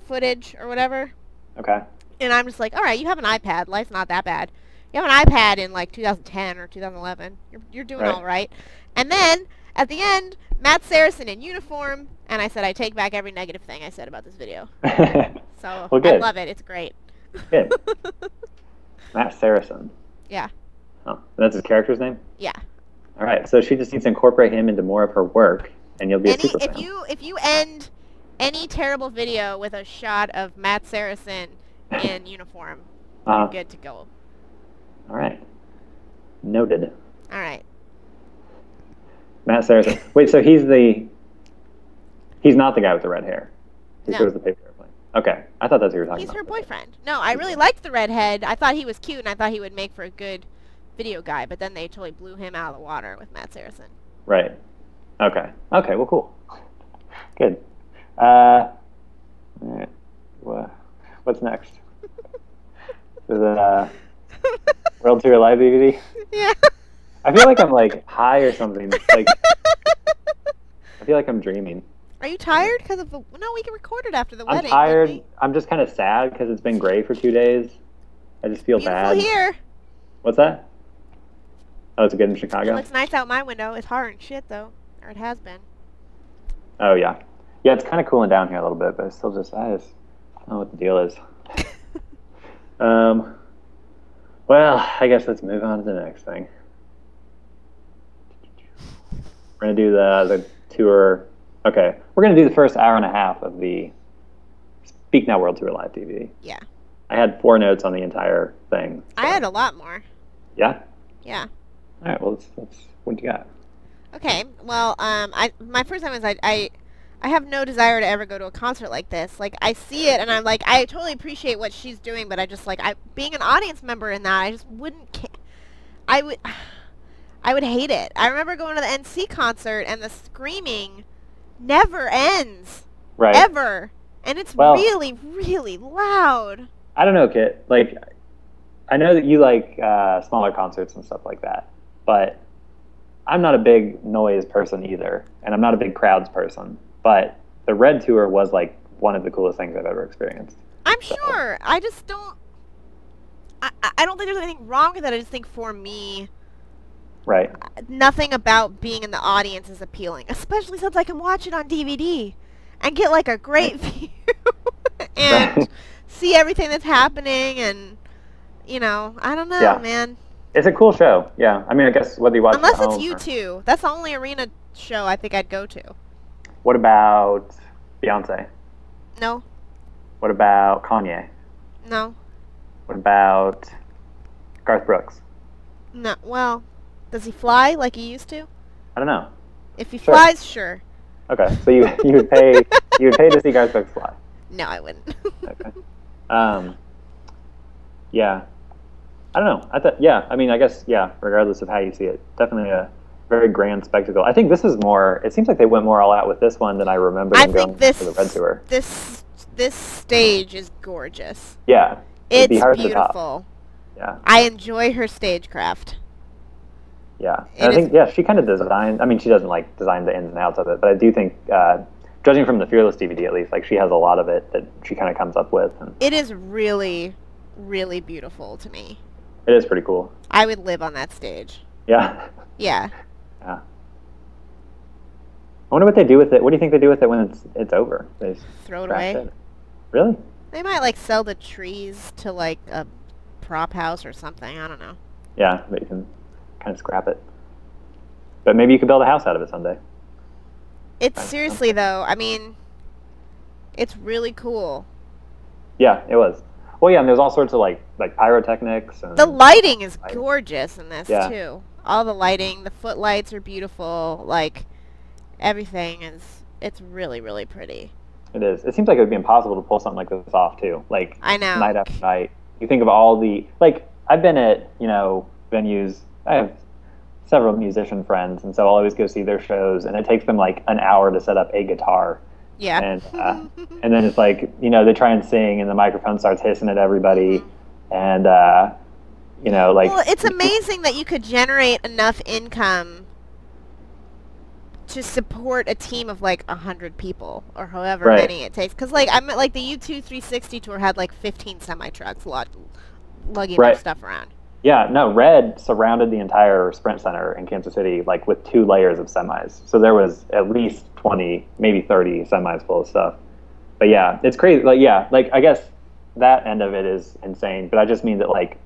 footage or whatever. Okay. And I'm just like, all right, you have an iPad. Life's not that bad. You have an iPad in like 2010 or 2011. You're doing all right. And then at the end, Matt Saracen in uniform, and I said I take back every negative thing I said about this video. So well, I love it. It's great. Good. Matt Saracen. Yeah. Oh, that's his character's name? Yeah. All right. So she just needs to incorporate him into more of her work, and you'll be a super fan. If you end any terrible video with a shot of Matt Saracen in uniform, you're good to go. All right. Noted. All right. Matt Saracen. Wait, so he's not the guy with the red hair. He throws the paper airplane. Okay. I thought that's who you were talking about. He's her boyfriend. Okay. No, I really liked the redhead. I thought he was cute, and I thought he would make for a good video guy, but then they totally blew him out of the water with Matt Saracen. Right. Okay. Okay, well, cool. Good. All right. What's next? Is it World Tour Live DVD? Yeah. I feel like I'm like high or something. Like I feel like I'm dreaming. Are you tired because of the? No, we can record it after the wedding. I'm tired. I'm just kind of sad because it's been gray for 2 days. I just feel bad. Beautiful here. What's that? Oh, it's good in Chicago? It looks nice out my window. It's hard and shit though, or it has been. Oh yeah, yeah. It's kind of cooling down here a little bit, but it's still just I don't know what the deal is. Well, I guess let's move on to the next thing. We're gonna do the tour. Okay, we're gonna do the first hour and a half of the Speak Now World Tour Live DVD. Yeah. I had 4 notes on the entire thing. So. I had a lot more. Yeah. Yeah. All right. Well, let's what you got? Okay. Well, my first time is I have no desire to ever go to a concert like this. Like, I see it, and I'm like, I totally appreciate what she's doing, but I just, like, being an audience member in that, I just wouldn't I would hate it. I remember going to the NC concert, and the screaming never ends. Right. Ever. And it's really, really loud. I don't know, Kit. Like, I know that you like smaller concerts and stuff like that, but I'm not a big noise person either, and I'm not a big crowds person. But the Red Tour was like one of the coolest things I've ever experienced. I'm sure. I just don't. I don't think there's anything wrong with it. I just think for me, right, nothing about being in the audience is appealing, especially since I can watch it on DVD and get like a great view and see everything that's happening. And I don't know, man. It's a cool show. Yeah, I mean, I guess whether you watch unless it at it's home U2, that's the only arena show I think I'd go to. What about Beyonce? No. What about Kanye? No. What about Garth Brooks? No. Well, does he fly like he used to? I don't know. If he flies, sure. Okay, so you would pay to see Garth Brooks fly? No, I wouldn't. Okay. Yeah. I don't know. I mean, I guess, regardless of how you see it, definitely a very grand spectacle. I think this is more, it seems like they went more all out with this one than I remember them going for the Red Tour. This stage is gorgeous. Yeah. It's beautiful. Yeah. I enjoy her stagecraft. Yeah. And I think, she kind of designed, I mean, she doesn't like design the ins and outs of it, but I do think, judging from the Fearless DVD at least, like she has a lot of it that she kind of comes up with. And it is really, really beautiful to me. It is pretty cool. I would live on that stage. Yeah. Yeah. Yeah. I wonder what they do with it. What do you think they do with it when it's over? They just throw it away. It. Really? They might like sell the trees to like a prop house or something. I don't know. Yeah, but you can kind of scrap it. But maybe you could build a house out of it someday. It's seriously though. I mean, it's really cool. Yeah, it was. Well, yeah, and there's all sorts of like pyrotechnics and The lighting is gorgeous in this Yeah. too. All the lighting, the footlights are beautiful. Like everything is, it's really, really pretty. It is. It seems like it would be impossible to pull something like this off too. Like I know. night after night. You think of all the like. I've been at venues. I have several musician friends, and so I'll always go see their shows, and it takes them like an hour to set up a guitar. Yeah. And then it's like they try and sing, and the microphone starts hissing at everybody, and like. Well, it's amazing that you could generate enough income to support a team of like 100 people or however Right. many it takes. Because like I'm like the U2 360 tour had like 15 semi trucks, lugging their Right. stuff around. Yeah, no, Red surrounded the entire Sprint Center in Kansas City, like with 2 layers of semis. So there was at least 20, maybe 30 semis full of stuff. But yeah, it's crazy. Like I guess that end of it is insane. But I just mean that like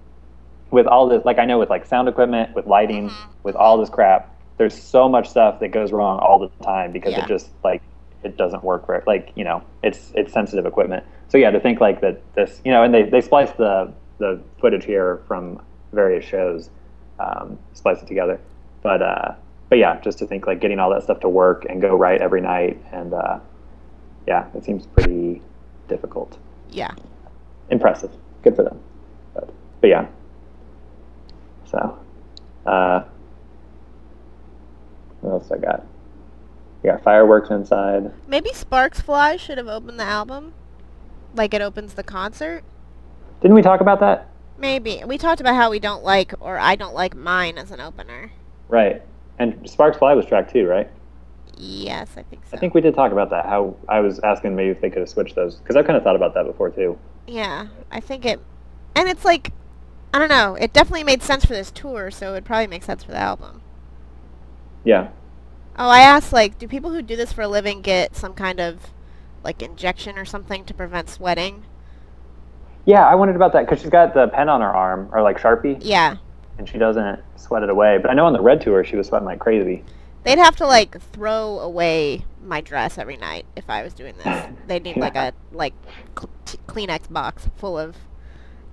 with all this, like I know with like sound equipment, with lighting, with all this crap, there's so much stuff that goes wrong all the time because Yeah. it just like it doesn't work for it. Like it's sensitive equipment. So yeah, to think like that this and they spliced the footage here from various shows, splice it together. But yeah, just to think like getting all that stuff to work and go right every night, and yeah, it seems pretty difficult. Yeah. Impressive, good for them. But yeah. So, what else I got? We got fireworks inside. Maybe Sparks Fly should have opened the album, like it opens the concert. Didn't we talk about that? Maybe. We talked about how we don't like, or I don't like mine as an opener. Right. And Sparks Fly was track 2, right? Yes, I think so. I think we did talk about that. How I was asking maybe if they could have switched those, because I've kind of thought about that before too. Yeah, I think it, and it's like, I don't know, it definitely made sense for this tour, so it would probably make sense for the album. Yeah. Oh, I asked, like, do people who do this for a living get some kind of, like, injection or something to prevent sweating? Yeah, I wondered about that because she's got the pen on her arm, or like Sharpie. Yeah. And she doesn't sweat it away. But I know on the Red tour she was sweating like crazy. They'd have to, like, throw away my dress every night if I was doing this. They'd need, like, a, like, Kleenex box full of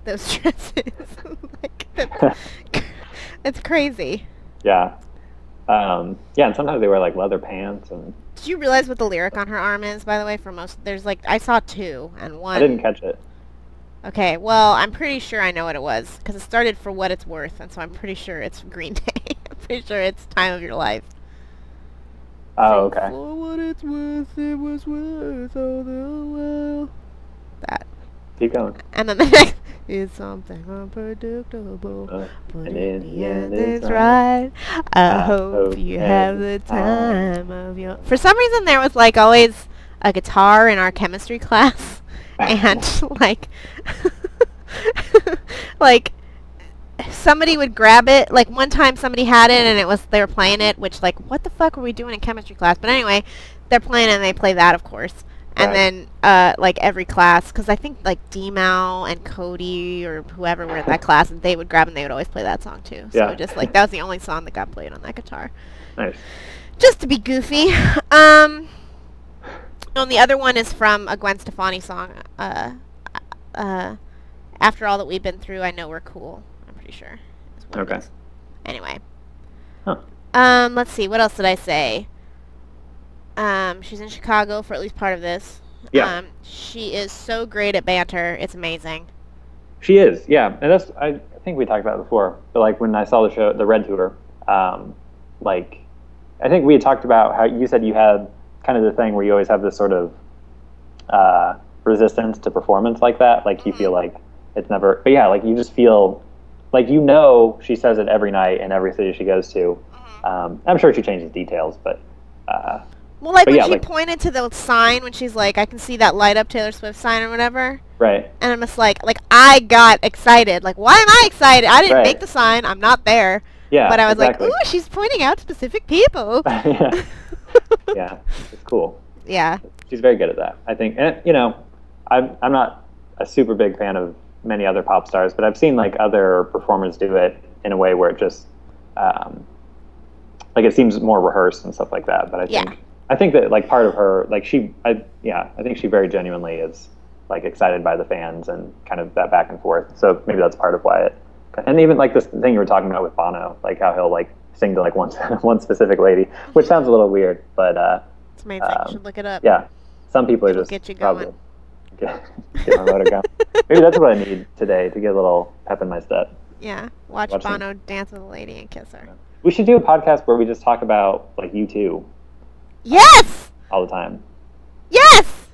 those dresses. Like, it's crazy. Yeah. Yeah, and sometimes they wear like leather pants and. Did you realize what the lyric on her arm is, by the way, for most? There's, like, I saw 2, and one... I didn't catch it. Okay, well, I'm pretty sure I know what it was, because it started For What It's Worth, and so I'm pretty sure it's Green Day. I'm pretty sure it's Time of Your Life. Oh, okay. For what it's worth, it was worth all the while. That. Keep going. And then the next is something unpredictable, but and in the end it's right. I hope you have the time of your... For some reason, there was, like, always a guitar in our chemistry class. And like like somebody would grab it. Like one time somebody had it and they were playing it, which like what the fuck were we doing in chemistry class? But anyway, they're playing it and they play that, of course. And Right. then like every class, because I think like D-Mal and Cody or whoever were in that class, and they would grab and they would always play that song too. So Yeah. just like that was the only song that got played on that guitar. Nice. Just to be goofy. And the other one is from a Gwen Stefani song. After all that we've been through, I know we're cool. I'm pretty sure. Is what it Okay. is. Anyway. Huh. Let's see. What else did I say? She's in Chicago for at least part of this. Yeah. She is so great at banter. It's amazing. She is, yeah, and that's I think we talked about it before. But like when I saw the show, the Red tour, like I think we had talked about how you said you had kind of the thing where you always have this sort of resistance to performance like that. Like you feel like it's never, but yeah, like you just feel like she says it every night in every city she goes to. I'm sure she changes details, but. Well, like But when yeah, she like- pointed to the sign when she's like, I can see that light up Taylor Swift sign or whatever. Right. And I'm just like I got excited. Like, why am I excited? I didn't Right. make the sign. I'm not there. Yeah. But I was exactly. like, ooh, she's pointing out specific people. yeah. Yeah. It's cool. Yeah. She's very good at that, I think. And I'm not a super big fan of many other pop stars, but I've seen like other performers do it in a way where it just like it seems more rehearsed and stuff like that. But I think that like part of her, like I think she very genuinely is like excited by the fans and kind of that back and forth. So maybe that's part of why it. And even like this thing you were talking about with Bono, like how he'll like sing to like one specific lady, which sounds a little weird, but it's amazing. You should look it up. Yeah, some people are just get you going. Get my motor going. Maybe that's what I need today to get a little pep in my step. Yeah, watch Bono dance with a lady and kiss her. We should do a podcast where we just talk about like U2. Yes. All the time. Yes.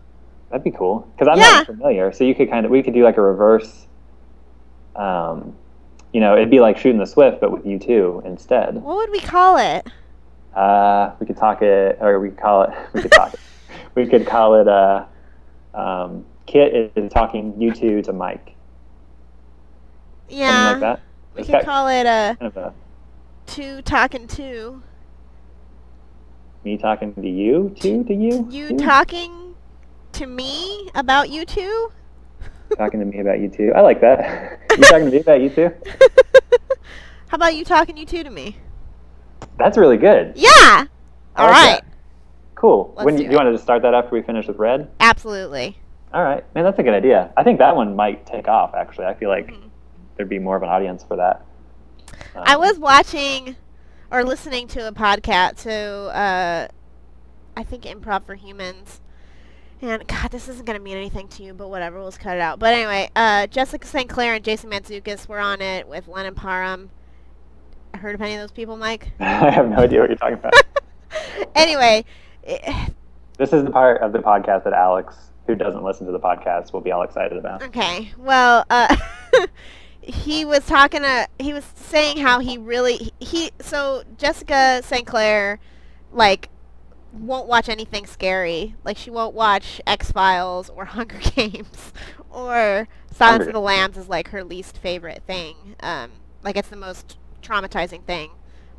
That'd be cool because I'm not familiar. So you could we could do like a reverse. It'd be like Shootin the Swift, but with U2 instead. What would we call it? We could talk it, or we could call it. We could talk it. We could call it. Kit is talking U2 to Mike. Yeah. Something like that. We could call it kind of a two talking to. Me talking to you, to you. You talking to me about U2. Talking to me about U2. I like that. You talking to me about U2? How about you talking U2 to me? That's really good. Yeah. All right. Cool. Let's do you want to just start that after we finish with Red? Absolutely. All right. Man, that's a good idea. I think that one might take off, actually. I feel like there'd be more of an audience for that. I was watching or listening to a podcast I think Improv for Humans. And, God, this isn't going to mean anything to you, but whatever, we'll just cut it out. But anyway, Jessica St. Clair and Jason Mantzoukas were on it with Lennon Parham. Heard of any of those people, Mike? I have no idea what you're talking about. Anyway. This is the part of the podcast that Alex, who doesn't listen to the podcast, will be all excited about. Okay. Well, he was saying how so Jessica St. Clair, like, won't watch anything scary. Like, she won't watch X-Files or Hunger Games or Silence of the Lambs is like her least favorite thing. Like, it's the most traumatizing thing.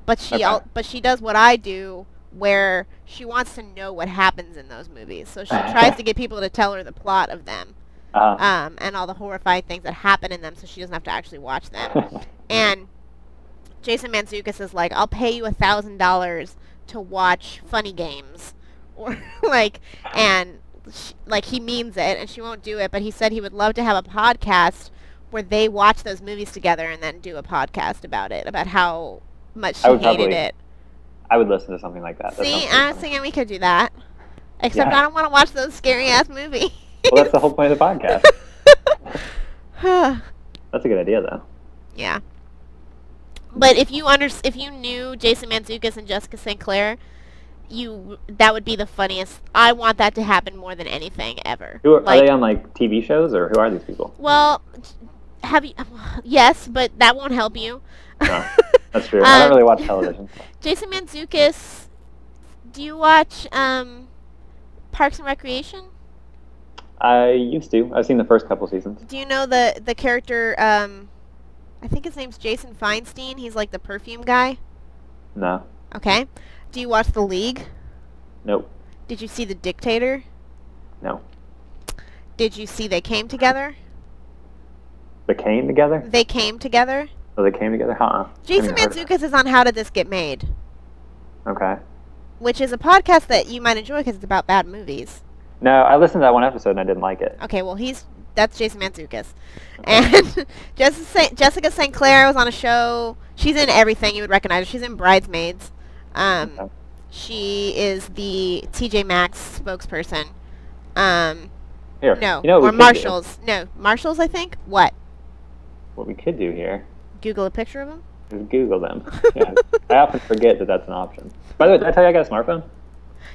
But she does what I do, where she wants to know what happens in those movies. So she tries to get people to tell her the plot of them. And all the horrifying things that happen in them, so she doesn't have to actually watch them. And Jason Mantzoukas is like, I'll pay you $1,000 to watch Funny Games, or he means it, and she won't do it. But he said he would love to have a podcast where they watch those movies together and then do a podcast about it, about how much she hated it. I would listen to something like that. See, I was thinking we could do that. Except I don't want to watch those scary ass movies. Well, that's the whole point of the podcast. That's a good idea, though. Yeah. But if you knew Jason Mantzoukas and Jessica St. Clair, that would be the funniest. I want that to happen more than anything ever. Are they on like TV shows, or who are these people? Well, yes, but that won't help you. No, that's true. I don't really watch television. Jason Mantzoukas, do you watch Parks and Recreation? I used to. I've seen the first couple seasons. Do you know the character? I think his name's Jason Feinstein. He's like the perfume guy. No. Okay. Do you watch The League? Nope. Did you see The Dictator? No. Did you see They Came Together? They came together? They Came Together? Oh, they came together? Jason Mantzoukas is on How Did This Get Made? Okay. Which is a podcast that you might enjoy because it's about bad movies. No, I listened to that one episode and I didn't like it. Okay, well, that's Jason Mantzoukas. And Jessica St. Clair was on a show. She's in everything you would recognize her. She's in Bridesmaids. Okay. She is the TJ Maxx spokesperson. Here. No, or Marshalls. No, Marshalls, I think. What? What we could do here Google a picture of them? is Google them. Yeah. I often forget that that's an option. By the way, did I tell you I got a smartphone?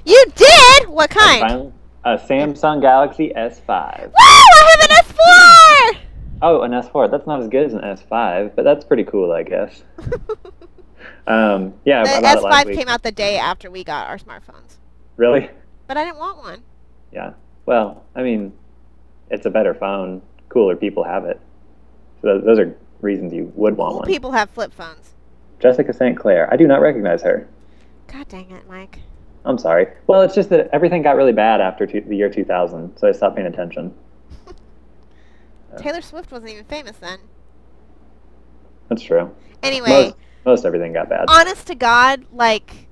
You did? What kind? Finally, a Samsung Galaxy S5. Woo! I have an S4! Oh, an S4. That's not as good as an S5, but that's pretty cool, I guess. Yeah, the I bought it last S5 week. came out the day after we got our smartphones. Really? But I didn't want one. Yeah. Well, I mean, it's a better phone. Cooler people have it. So those are reasons you would want one. People have flip phones. Jessica St. Clair. I do not recognize her. God dang it, Mike. I'm sorry. Well, it's just that everything got really bad after the year 2000, so I stopped paying attention. Taylor Swift wasn't even famous then. That's true. Anyway. Most everything got bad. Honest to God, like,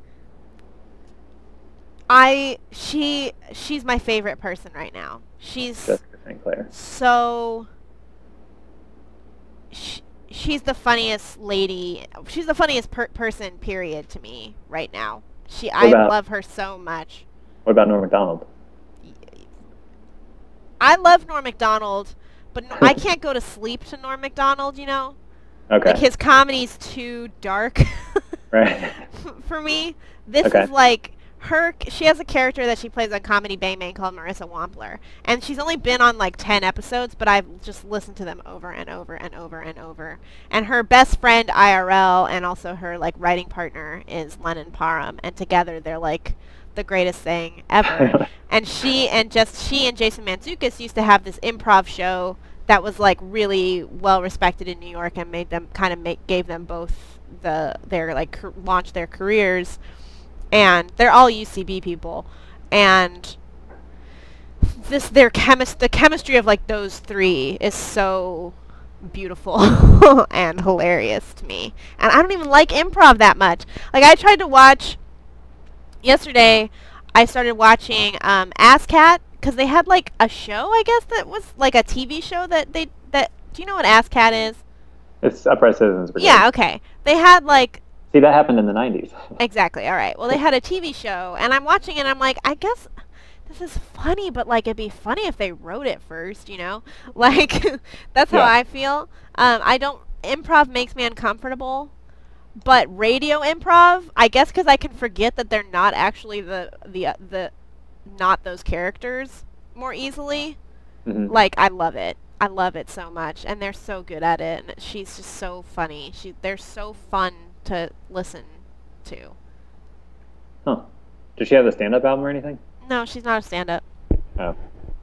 she's my favorite person right now. She's Jessica St. Clair. So she's the funniest lady. She's the funniest person, period, to me right now. I love her so much. What about Norm Macdonald? I love Norm Macdonald, but I can't go to sleep to Norm Macdonald, you know? Okay. Like, his comedy's too dark Right. for me. This is like she has a character that she plays on Comedy Bang Bang called Marissa Wampler, and she's only been on like 10 episodes, but I've just listened to them over and over and over and over. And her best friend IRL and also her like writing partner is Lennon Parham, and together they're like the greatest thing ever. And she and Jason Mantzoukas used to have this improv show that was like really well respected in New York and made them gave them both launched their careers. And they're all UCB people, and the chemistry of like those three is so beautiful and hilarious to me. And I don't even like improv that much. Like, I tried to watch yesterday. I started watching ASCAT because they had like a show, I guess, that was like a TV show that do you know what ASCAT is? It's Upright Citizens Brigade. Yeah, okay. They had like. See, that happened in the 90s. Exactly. All right. Well, they had a TV show, and I'm watching it, and I'm like, I guess this is funny, but, like, it'd be funny if they wrote it first, you know? Like, that's how I feel. Improv makes me uncomfortable, but radio improv, I guess because I can forget that they're not actually not those characters more easily. Mm-hmm. Like, I love it. I love it so much, and they're so good at it, and she's just so funny. They're so fun to listen to. Huh. Does she have a stand-up album or anything? No, she's not a stand-up. Oh,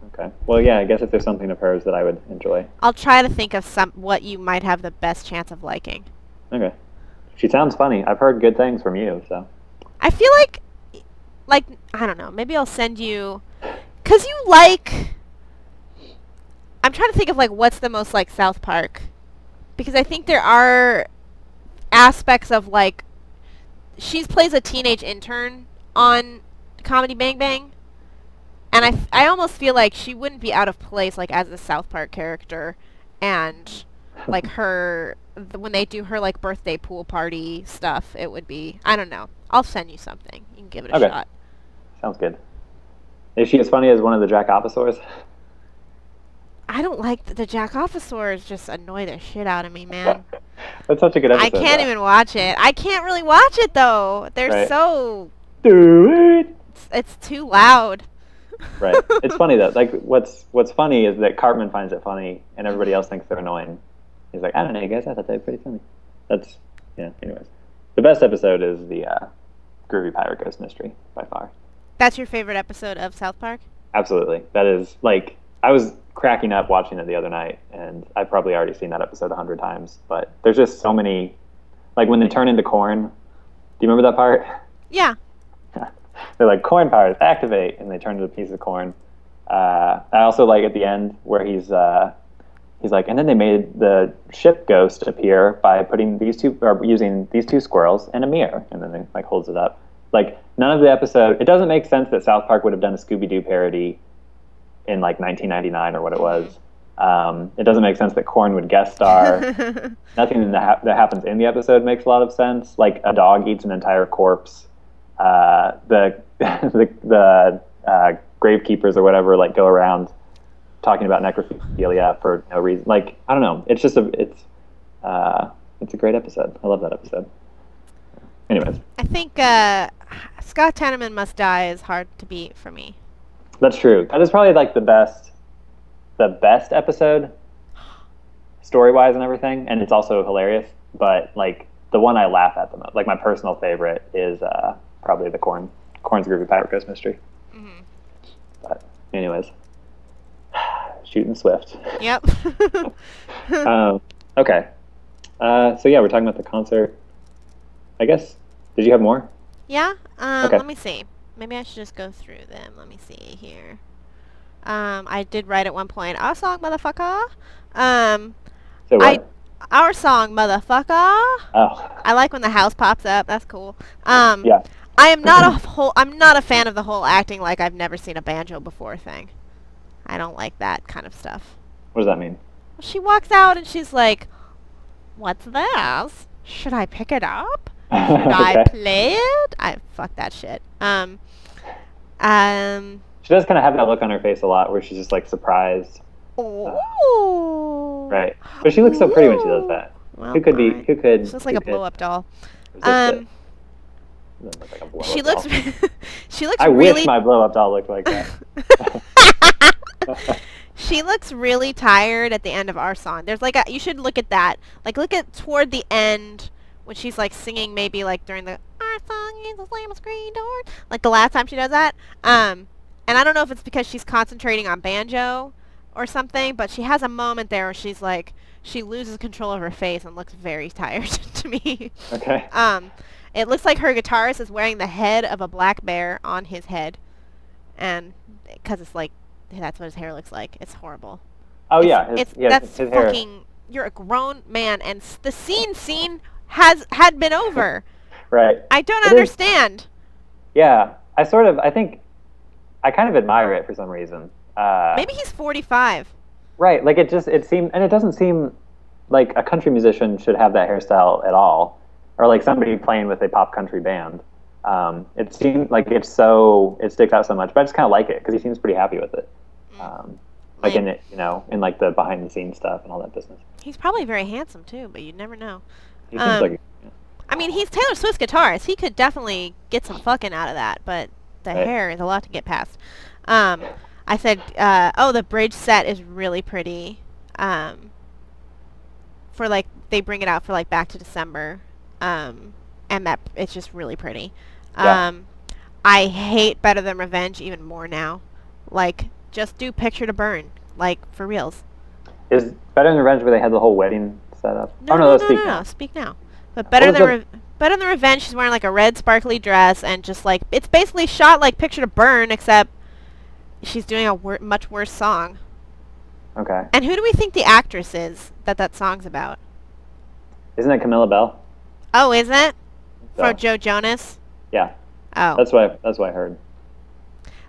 okay. Well, yeah, I guess if there's something of hers that I would enjoy. I'll try to think of what you might have the best chance of liking. Okay. She sounds funny. I've heard good things from you, so. I feel like, I don't know, maybe I'll send you, because you like, I'm trying to think of, like, what's the most like South Park. Because I think there are aspects of, like, she plays a teenage intern on Comedy Bang Bang, and I almost feel like she wouldn't be out of place, like, as a South Park character, and like when they do her like birthday pool party stuff, it would be, I don't know. I'll send you something. You can give it a shot. Sounds good. Is she as funny as one of the Jack Officeors? I don't like the Jack Officeors. Just annoy the shit out of me, man. That's such a good episode. I can't even watch it. I can't really watch it though. They're so. Do it. It's too loud. Right. It's funny though. Like what's funny is that Cartman finds it funny, and everybody else thinks they're annoying. He's like, I don't know, you guys. I thought they were pretty funny. That's Anyways, the best episode is the Groovy Pirate Ghost Mystery by far. That's your favorite episode of South Park? Absolutely. That is, like, I was cracking up watching it the other night, and I've probably already seen that episode 100 times. But there's just so many, like when they turn into corn. Do you remember that part? Yeah. They're like, corn powers, activate, and they turn into a piece of corn. I also like at the end where he's like, and then they made the ship ghost appear by using these two squirrels and a mirror, and then they like holds it up. Like, none of the episode, it doesn't make sense that South Park would have done a Scooby-Doo parody in like 1999 or what it was. It doesn't make sense that Korn would guest star. Nothing that happens in the episode makes a lot of sense. Like, a dog eats an entire corpse. The gravekeepers or whatever like go around talking about necrophilia for no reason. Like, I don't know. It's just it's a great episode. I love that episode. Anyways, I think Scott Tenorman Must Die is hard to beat for me. That's true. That is probably like the best episode, story-wise and everything, and it's also hilarious. But like the one I laugh at the most, like my personal favorite, is probably the Korn's Groovy Pirate Ghost Mystery. Mm-hmm. But anyways, Shootin' Swift. Yep. Okay. So yeah, we're talking about the concert. I guess. Did you have more? Yeah. Okay. Let me see. Maybe I should just go through them. Let me see here. I did write at one point, our song, motherfucker. So what? Our song, motherfucker. Oh. I like when the house pops up. That's cool. Yeah. I'm not a fan of the whole acting like I've never seen a banjo before thing. I don't like that kind of stuff. What does that mean? She walks out and she's like, "What's this? Should I pick it up? Should I play it?" Fuck that shit. She does kind of have that look on her face a lot, where she's just like surprised. Oh. Right, but she looks so pretty when she does that. Well, Who could? She looks like a blow-up doll. Look like a blow-up She doll. looks. She looks. I really... wish my blow-up doll looked like that. She looks really tired at the end of our song. There's like you should look at that. Like look at toward the end when she's like singing, maybe like during the "Our song is a slam a screen door," like the last time she does that. And I don't know if it's because she's concentrating on banjo or something, but she has a moment there where she's like, she loses control of her face and looks very tired to me. Okay. It looks like her guitarist is wearing the head of a black bear on his head, and because it's like that's what his hair looks like. It's horrible. Oh yeah, that's his fucking. hair. You're a grown man, and the scene had been over. Right. I don't understand. Yeah, I think I kind of admire it for some reason. Maybe he's 45. Right, like it seemed, and it doesn't seem like a country musician should have that hairstyle at all, or like somebody playing with a pop country band. It seemed like it sticks out so much, but I just kind of like it because he seems pretty happy with it. Like in it, in like the behind the scenes stuff and all that business. He's probably very handsome too, but you'd never know. He seems like. I mean, he's Taylor Swift's guitarist. He could definitely get some fucking out of that, but the hair is a lot to get past. I said, the bridge set is really pretty. For like, they bring it out for like Back to December. And that it's just really pretty. Yeah. I hate Better Than Revenge even more now. Like, just do Picture to Burn, like for reals. Is Better Than Revenge where they had the whole wedding set up? No, Speak Now. But Better Than Revenge, she's wearing like a red sparkly dress and just like it's basically shot like Picture to Burn, except she's doing a much worse song. Okay. And who do we think the actress is that song's about? Isn't it Camilla Bell? Oh, is it? So. For Joe Jonas? Yeah. Oh. That's what I heard.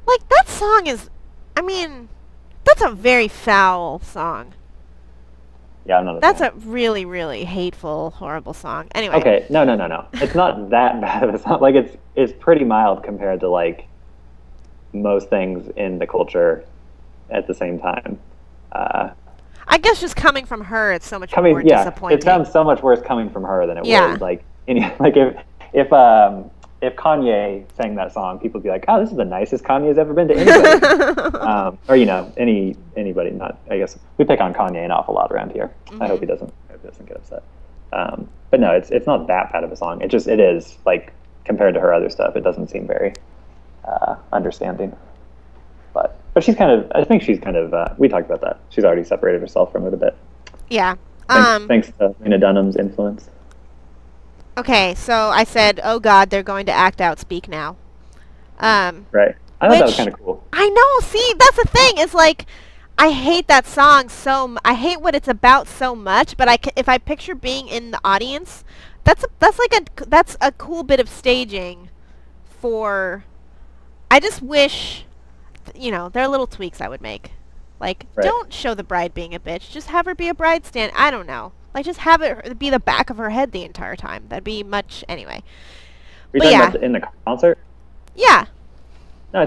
Like that song is, I mean, that's a very foul song. Yeah, I'm not. That's a really, really hateful, horrible song. Anyway. Okay, no. It's not that bad of a song. Like it's pretty mild compared to like most things in the culture at the same time. I guess just coming from her, it's so much more disappointing. It sounds so much worse coming from her than it would. Like if Kanye sang that song, people would be like, "Oh, this is the nicest Kanye's ever been to anybody." Or anybody. Not. I guess we pick on Kanye an awful lot around here. Mm-hmm. I hope he doesn't get upset. But no, it's not that bad of a song. It is like compared to her other stuff, it doesn't seem very understanding. But she's kind of. I think she's kind of. We talked about that. She's already separated herself from it a bit. Yeah. Thanks to Lena Dunham's influence. Okay, so I said, "Oh God, they're going to act out Speak Now." Right. I thought that was kind of cool. I know. See, that's the thing. It's like I hate that song I hate what it's about so much. But if I picture being in the audience, that's a cool bit of staging. For, I just wish, there are little tweaks I would make. Like, don't show the bride being a bitch. Just have her be a bride stand. I don't know. Like, just have it be the back of her head the entire time. That'd be much, anyway. Are you talking about in the concert? Yeah. No,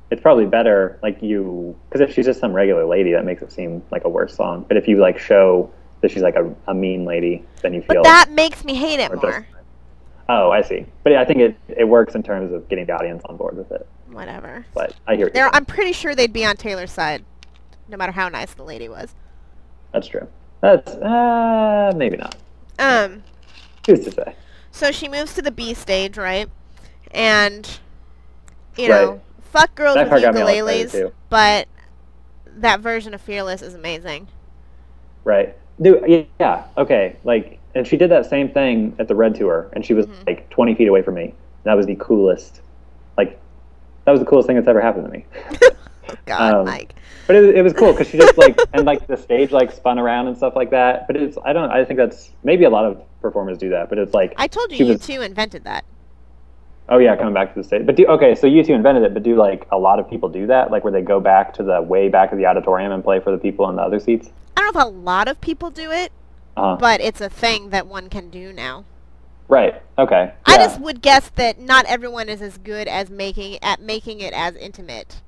it's probably better, like because if she's just some regular lady, that makes it seem like a worse song. But if you, like, show that she's, like, a mean lady, then you feel... But that makes me hate it more. Oh, I see. But I think it works in terms of getting the audience on board with it. Whatever. But I hear what you're saying. I'm pretty sure they'd be on Taylor's side, no matter how nice the lady was. That's true. That's maybe not. Who's to say? So she moves to the B stage, right? And fuck girls with ukuleles, but that version of Fearless is amazing. Right. Dude, yeah. Okay. Like, and she did that same thing at the Red Tour, and she was like 20 feet away from me. That was the coolest. Like, that was the coolest thing that's ever happened to me. God, Mike. But it was cool because she just like and like the stage like spun around and stuff like that. But I think that's maybe a lot of performers do that. But it's like I told you, U2 invented that. Oh yeah, coming back to the stage. But okay, so you two invented it, but do like a lot of people do that? Like where they go back to the way back of the auditorium and play for the people in the other seats? I don't know if a lot of people do it, but it's a thing that one can do now. Right. Okay. I just would guess that not everyone is as good as making it as intimate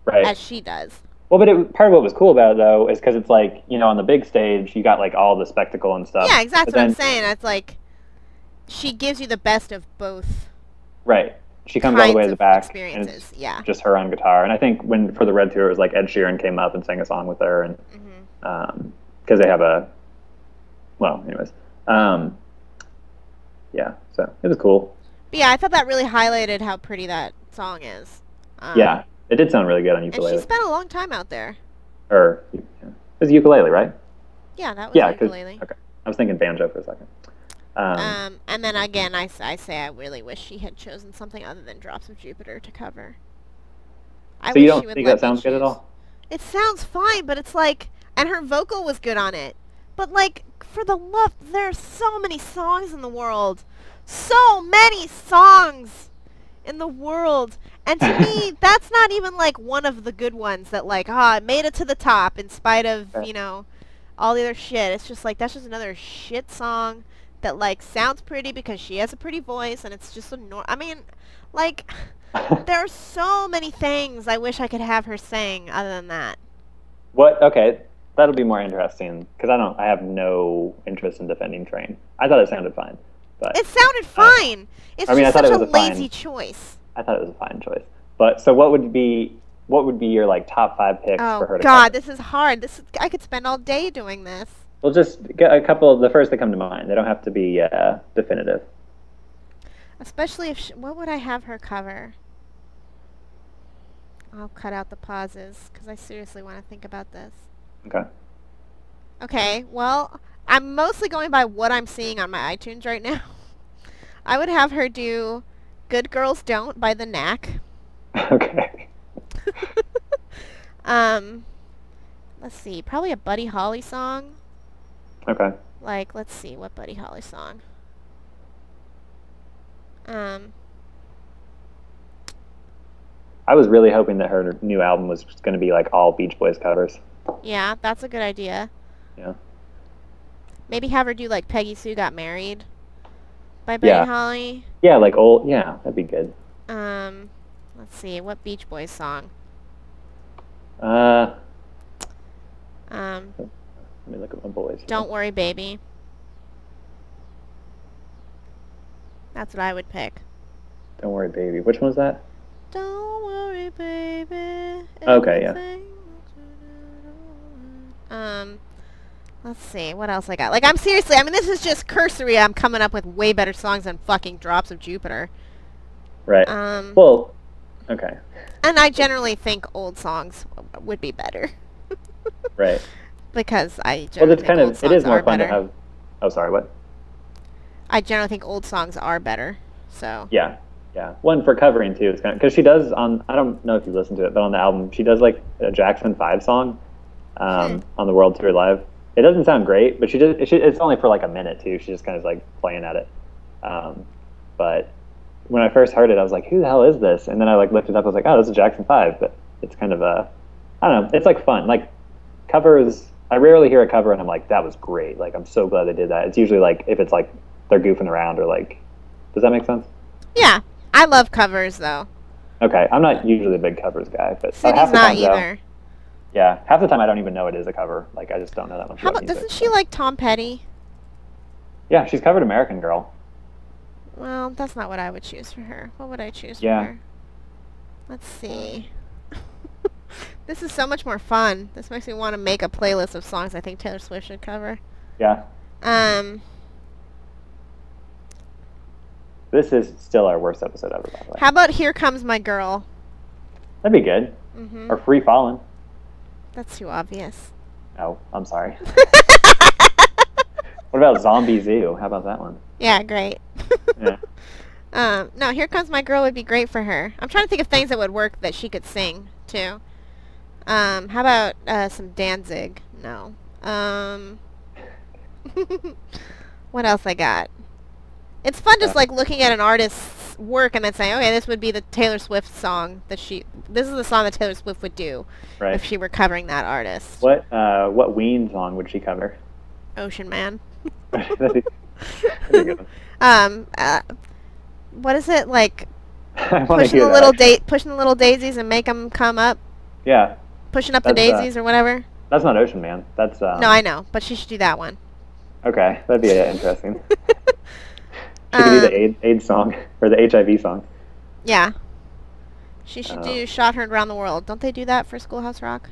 as she does. Well, but part of what was cool about it, though, is because it's like, you know, on the big stage, you got like all the spectacle and stuff. Yeah, exactly what I'm saying. It's like she gives you the best of both. Right. She comes all the way to the back. Experiences. And it's just her on guitar. And I think for the Red Tour, it was like Ed Sheeran came up and sang a song with her, and because they have anyways. Yeah, so it was cool. But yeah, I thought that really highlighted how pretty that song is. Yeah, it did sound really good on ukulele. And she spent a long time out there. It was ukulele, right? Yeah, that was ukulele. Okay, I was thinking banjo for a second. And then again, I say I really wish she had chosen something other than Drops of Jupiter to cover. So you don't think that sounds good at all? It sounds fine, but it's like, and her vocal was good on it. But like, for the love, there's so many songs in the world. So many songs in the world. And to me, that's not even like one of the good ones that like, it made it to the top in spite of, you know, all the other shit. It's just like, that's just another shit song that like sounds pretty because she has a pretty voice and it's just I mean, like, there are so many things I wish I could have her sing other than that. Okay. That'll be more interesting because I have no interest in defending Train. I thought it sounded fine, but it sounded fine. It's just such a lazy choice. I thought it was a fine choice. But so what would be your like top 5 picks for her to cover? This is hard. I could spend all day doing this. Well, just get a couple. The first that come to mind. They don't have to be definitive. Especially if what would I have her cover? I'll cut out the pauses because I seriously want to think about this. Okay. Okay, well, I'm mostly going by what I'm seeing on my iTunes right now. I would have her do Good Girls Don't by The Knack. Okay. Let's see, probably a Buddy Holly song. Okay. Like, let's see, what Buddy Holly song? I was really hoping that her new album was going to be like all Beach Boys covers. Yeah, that's a good idea. Yeah. Maybe have her do like Peggy Sue Got Married by Buddy Holly. Yeah, like old. Yeah, that'd be good. Let's see, what Beach Boys song? Let me look at my boys. Don't Worry, Baby. That's what I would pick. Don't Worry, Baby. Which one was that? Don't worry, baby. Okay, yeah. Let's see, what else I got? Like, I mean, this is just cursory. I'm coming up with way better songs than fucking Drops of Jupiter. Right. Well, okay. And I generally think old songs would be better. Right. Because I generally think old songs it is more are fun better. to have. Oh, sorry, what? I generally think old songs are better, so. Yeah. Yeah, one for covering too. It's kind of because she does on. I don't know if you listen to it, but on the album she does like a Jackson 5 song on the World Tour Live. It doesn't sound great, but it's only for like a minute too. She's just kind of like playing at it. But when I first heard it, I was like, "Who the hell is this?" And then I like looked it up. I was like, "Oh, this is Jackson 5." But it's kind of I don't know. It's like fun. Like covers. I rarely hear a cover and I'm like, "That was great." Like I'm so glad they did that. It's usually like if it's like they're goofing around or like. Does that make sense? Yeah. I love covers, though. Okay, I'm not usually a big covers guy, but Cindy's not either. Yeah, half the time I don't even know it is a cover. Like I just don't know that much. How about doesn't she like Tom Petty? Yeah, she's covered American Girl. Well, that's not what I would choose for her. What would I choose for her? Let's see. This is so much more fun. This makes me want to make a playlist of songs I think Taylor Swift should cover. Yeah. This is still our worst episode ever, by the way. How about Here Comes My Girl? That'd be good. Or Free Fallin'. That's too obvious. Oh, I'm sorry. What about Zombie Zoo? How about that one? Yeah, great. Yeah. No, Here Comes My Girl would be great for her. I'm trying to think of things that would work that she could sing, too. How about some Danzig? No. What else I got? It's fun just like looking at an artist's work and then say, okay, this would be the Taylor Swift song that this is the song that Taylor Swift would do if she were covering that artist. What Ween song would she cover? Ocean Man. That'd be good. What is it like? Pushing the little daisies and make them come up. Yeah. Pushing up the daisies or whatever. That's not Ocean Man. That's No, I know, but she should do that one. Okay, that'd be interesting. She could do the AIDS song or the HIV song. Yeah. She should do "Shot Heard Around the World." Don't they do that for Schoolhouse Rock?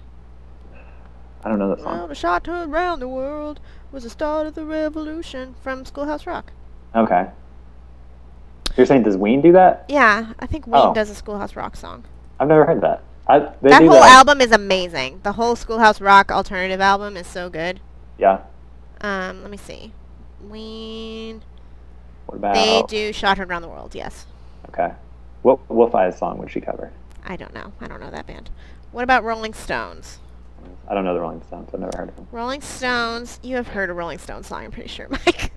I don't know that song. Well, the shot heard around the world was the start of the revolution from Schoolhouse Rock. Okay. You're saying does Ween do that? Yeah, I think Ween does a Schoolhouse Rock song. I've never heard that. That whole album is amazing. The whole Schoolhouse Rock alternative album is so good. Yeah. Let me see. Ween. What about? They do "Shot Heard Around the World." Yes. Okay. What Wolf Eyes song would she cover? I don't know. I don't know that band. What about Rolling Stones? I don't know the Rolling Stones. I've never heard of them. Rolling Stones. You have heard a Rolling Stones song, I'm pretty sure, Mike.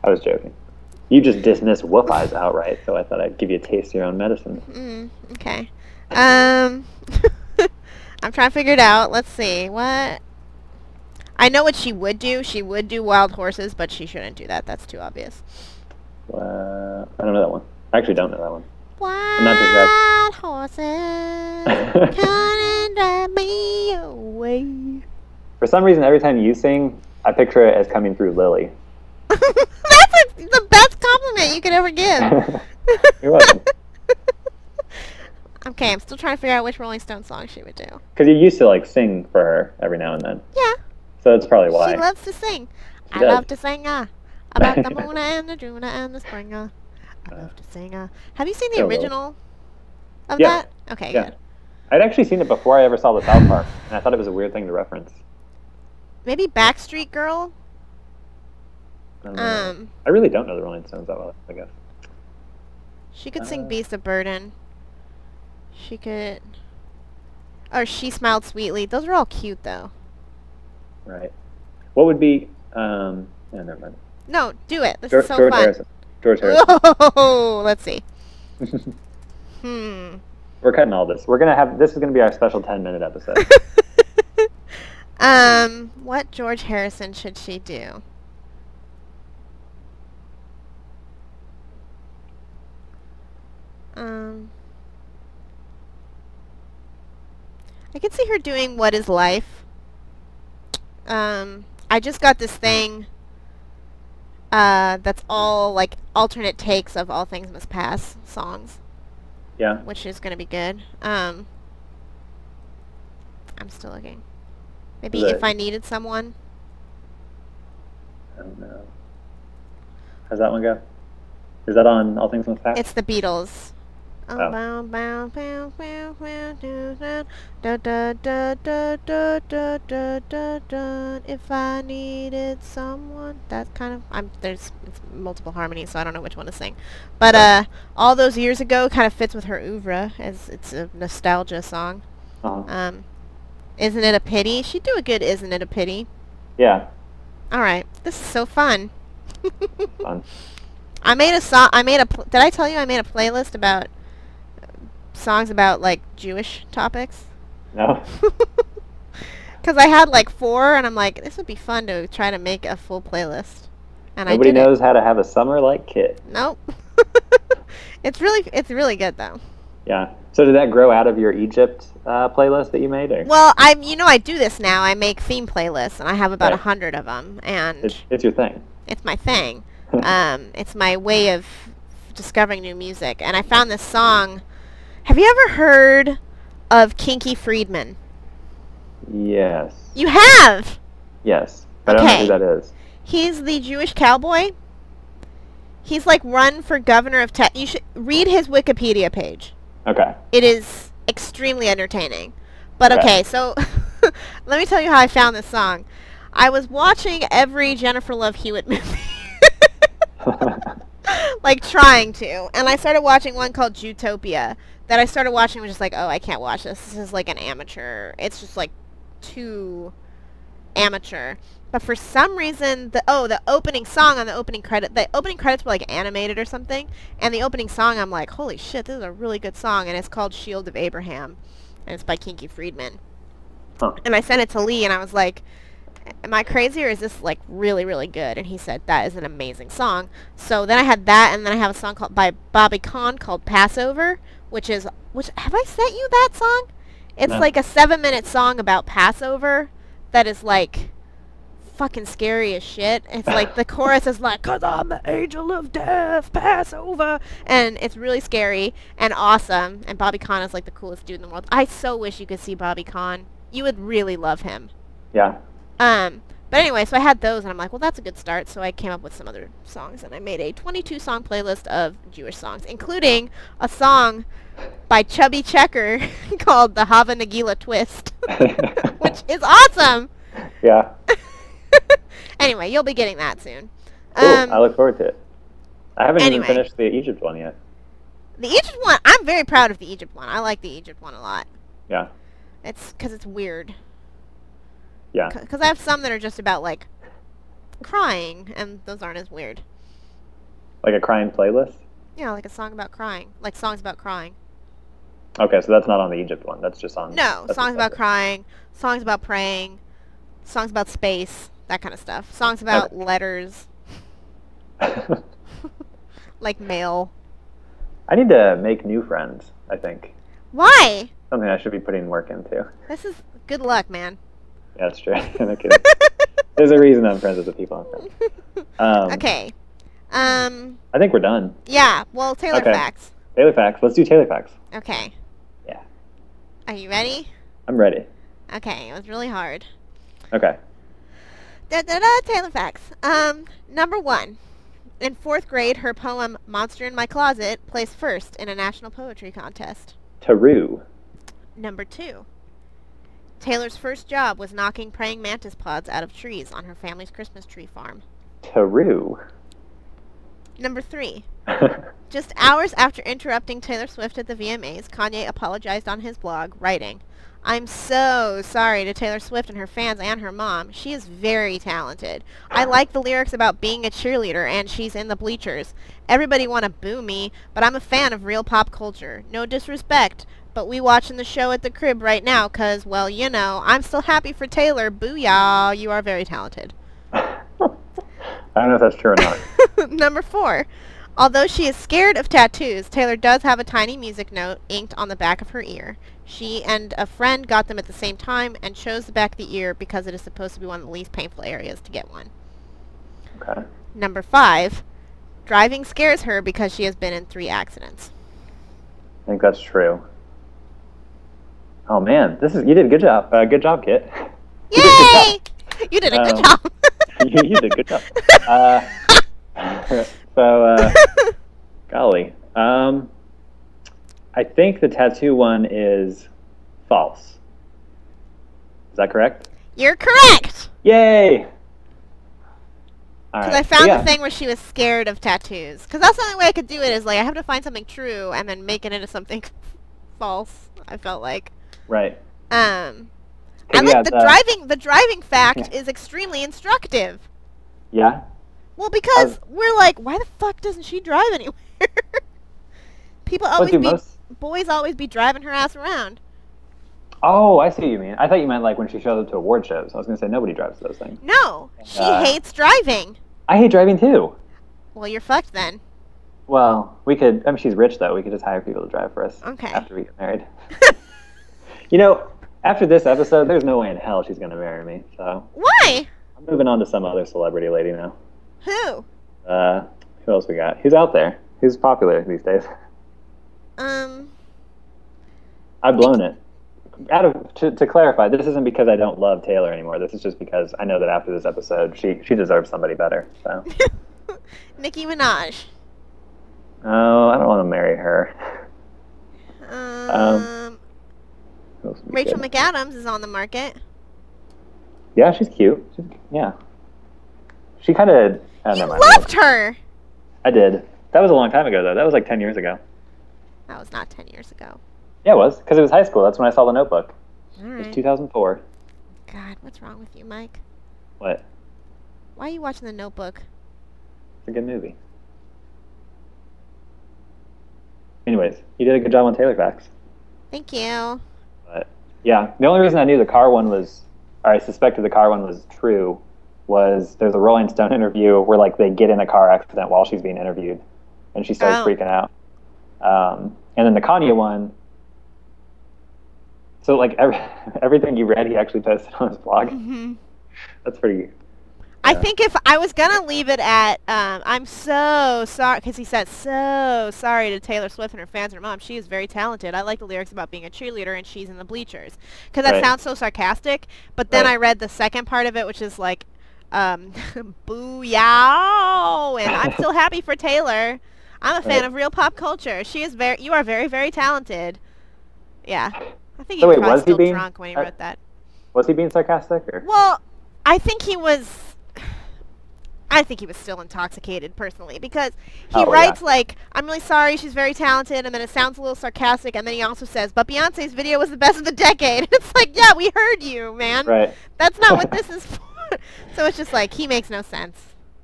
I was joking. You just dismissed Wolf Eyes outright, so I thought I'd give you a taste of your own medicine. Okay. I'm trying to figure it out. Let's see. What? I know what she would do. She would do Wild Horses, but she shouldn't do that. That's too obvious. I don't know that one. I actually don't know that one. Wild horses can't drive me away. For some reason, every time you sing, I picture it as coming through Lily. That's the best compliment you could ever give. You're welcome. Okay, I'm still trying to figure out which Rolling Stone song she would do. Because you used to like sing for her every now and then. Yeah. So that's probably why. She loves to sing. She I does. love to sing about the moon and the June and the spring. I love to sing. Have you seen the original of that? Okay, good. I'd actually seen it before I ever saw the South Park, and I thought it was a weird thing to reference. Maybe Backstreet Girl? I really don't know the Rolling Stones that well, I guess. She could sing Beast of Burden. She could... Or She Smiled Sweetly. Those are all cute, though. Right. What would be... yeah, never mind. No, do it. This is so fun. George Harrison. Whoa! Let's see. We're cutting all this. We're gonna have... This is gonna be our special 10-minute episode. What George Harrison should she do? I could see her doing What Is Life. I just got this thing that's all like alternate takes of All Things Must Pass songs. Yeah. Which is gonna be good. I'm still looking. Maybe If I Needed Someone. I don't know. How's that one go? Is that on All Things Must Pass? It's the Beatles. Oh. If I needed someone, that's kind of it's multiple harmonies, so I don't know which one to sing. But All Those Years Ago kind of fits with her oeuvre, as it's a nostalgia song. Isn't It a Pity? She'd do a good Isn't It a Pity? Yeah. All right, this is so fun. Fun. I made a song. Did I tell you I made a playlist about songs about like Jewish topics? No. Because I had like 4, and I'm like, this would be fun to try to make a full playlist. And Nobody knows how to have a summer like Kit. Nope. It's really good though. Yeah. So did that grow out of your Egypt playlist that you made? Or? Well, I do this now. I make theme playlists, and I have about 100 of them. And it's your thing. It's my thing. It's my way of discovering new music. And I found this song. Have you ever heard of Kinky Friedman? Yes. You have? Yes. But I don't know who that is. He's the Jewish cowboy. He's like run for governor of Texas. You should read his Wikipedia page. Okay. It is extremely entertaining. But okay, so let me tell you how I found this song. I was watching every Jennifer Love Hewitt movie. Like trying to. And I started watching one called Zootopia that I started watching and was just like, oh, I can't watch this. This is like an amateur. It's just like too amateur. But for some reason, the opening song on the opening credits were like animated or something, and the opening song, I'm like, holy shit, this is a really good song, and it's called Shield of Abraham, and it's by Kinky Friedman. Huh. And I sent it to Lee, and I was like, am I crazy, or is this like really, really good? And he said, that is an amazing song. So then I had that, and then I have a song by Bobby Kahn called Passover, which have I sent you that song? It's like a 7-minute song about Passover that is like fucking scary as shit. It's like the chorus is like, 'cause I'm the angel of death, Passover, and it's really scary and awesome. And Bobby Kahn is like the coolest dude in the world. I so wish you could see Bobby Kahn. You would really love him. Yeah. But anyway, so I had those, and I'm like, well, that's a good start. So I came up with some other songs, and I made a 22-song playlist of Jewish songs, including a song by Chubby Checker called the Hava Nagila Twist, which is awesome. Yeah. Anyway, you'll be getting that soon. Cool. I look forward to it. I haven't even Anyway. finished the Egypt one yet. The Egypt one, I'm very proud of the Egypt one. I like the Egypt one a lot. Yeah. It's because it's weird. Yeah. Because I have some that are just about, like, crying, and those aren't as weird. Like a crying playlist? Yeah, like a song about crying. Like songs about crying. Okay, so that's not on the Egypt one. That's just on... No, that's songs about crying, songs about praying, songs about space, that kind of stuff. Songs about letters. Like mail. I need to make new friends, I think. Why? Something I should be putting work into. This is good luck, man. Yeah, that's true. No kidding. There's a reason I'm friends with the people I'm friends with. Okay. I think we're done. Yeah, well, Taylor Facts. Taylor Facts. Let's do Taylor Facts. Okay. Yeah. Are you ready? I'm ready. Okay, it was really hard. Okay. Taylor Facts. Number 1. In 4th grade, her poem Monster in My Closet placed first in a national poetry contest. Taru. Number 2. Taylor's first job was knocking praying mantis pods out of trees on her family's Christmas tree farm. Taru. Number 3. Just hours after interrupting Taylor Swift at the VMAs, Kanye apologized on his blog, writing, "I'm so sorry to Taylor Swift and her fans and her mom. She is very talented. I like the lyrics about being a cheerleader and she's in the bleachers. Everybody want to boo me, but I'm a fan of real pop culture. No disrespect, but we watching the show at the crib right now 'cause, well, you know, I'm still happy for Taylor. Booyah, you are very talented." I don't know if that's true or not. Number 4. Although she is scared of tattoos, Taylor does have a tiny music note inked on the back of her ear. She and a friend got them at the same time and chose the back of the ear because it is supposed to be one of the least painful areas to get one. Okay. Number 5. Driving scares her because she has been in 3 accidents. I think that's true. Oh man, you did a good job. Good job, Kit. Yay! You did a good job. you did a good job. Golly. I think the tattoo one is false. Is that correct? You're correct! Yay! Because I found the thing where she was scared of tattoos. Because that's the only way I could do it is, like, I have to find something true and then make it into something false, I felt like. Right. I like the driving fact is extremely instructive. Yeah? Well, because we're like, why the fuck doesn't she drive anywhere? Boys always be driving her ass around. Oh, I see what you mean. I thought you meant like when she shows up to award shows. I was going to say nobody drives those things. No, she hates driving. I hate driving too. Well, you're fucked then. Well, we could, she's rich though. We could just hire people to drive for us after we get married. You know, after this episode, there's no way in hell she's going to marry me. So why? I'm moving on to some other celebrity lady now. Who? Who else we got? Who's out there? Who's popular these days? I've blown it. To clarify, this isn't because I don't love Taylor anymore. This is just because I know that after this episode, she deserves somebody better. So. Nicki Minaj. Oh, I don't want to marry her. Rachel McAdams is on the market. Yeah, she's cute. She kind of... You loved her! I did. That was a long time ago, though. That was like 10 years ago. That was not 10 years ago. Yeah, it was, because it was high school. That's when I saw The Notebook. All right. It was 2004. God, what's wrong with you, Mike? What? Why are you watching The Notebook? It's a good movie. Anyways, you did a good job on Taylor Facts. Thank you. But yeah, the only reason I knew the car one was, or I suspected the car one was true, was there's a Rolling Stone interview where like they get in a car accident while she's being interviewed, and she starts freaking out. And then the Kanye one. So like everything you read, he actually posted on his blog. Mm-hmm. That's pretty. I think if I was gonna leave it at, I'm so sorry, because he said so sorry to Taylor Swift and her fans and her mom. She is very talented. I like the lyrics about being a cheerleader and she's in the bleachers, because that sounds so sarcastic. But then I read the second part of it, which is like, boo yow, and I'm still happy for Taylor. I'm a fan of real pop culture. She is you are very, very talented. Yeah, I think he was probably still drunk when he wrote that. Was he being sarcastic? Or? Well, I think he was still intoxicated, personally, because he writes like, I'm really sorry, she's very talented, and then it sounds a little sarcastic, and then he also says, but Beyonce's video was the best of the decade. It's like, yeah, we heard you, man. Right. That's not what this is for. So it's just like, he makes no sense.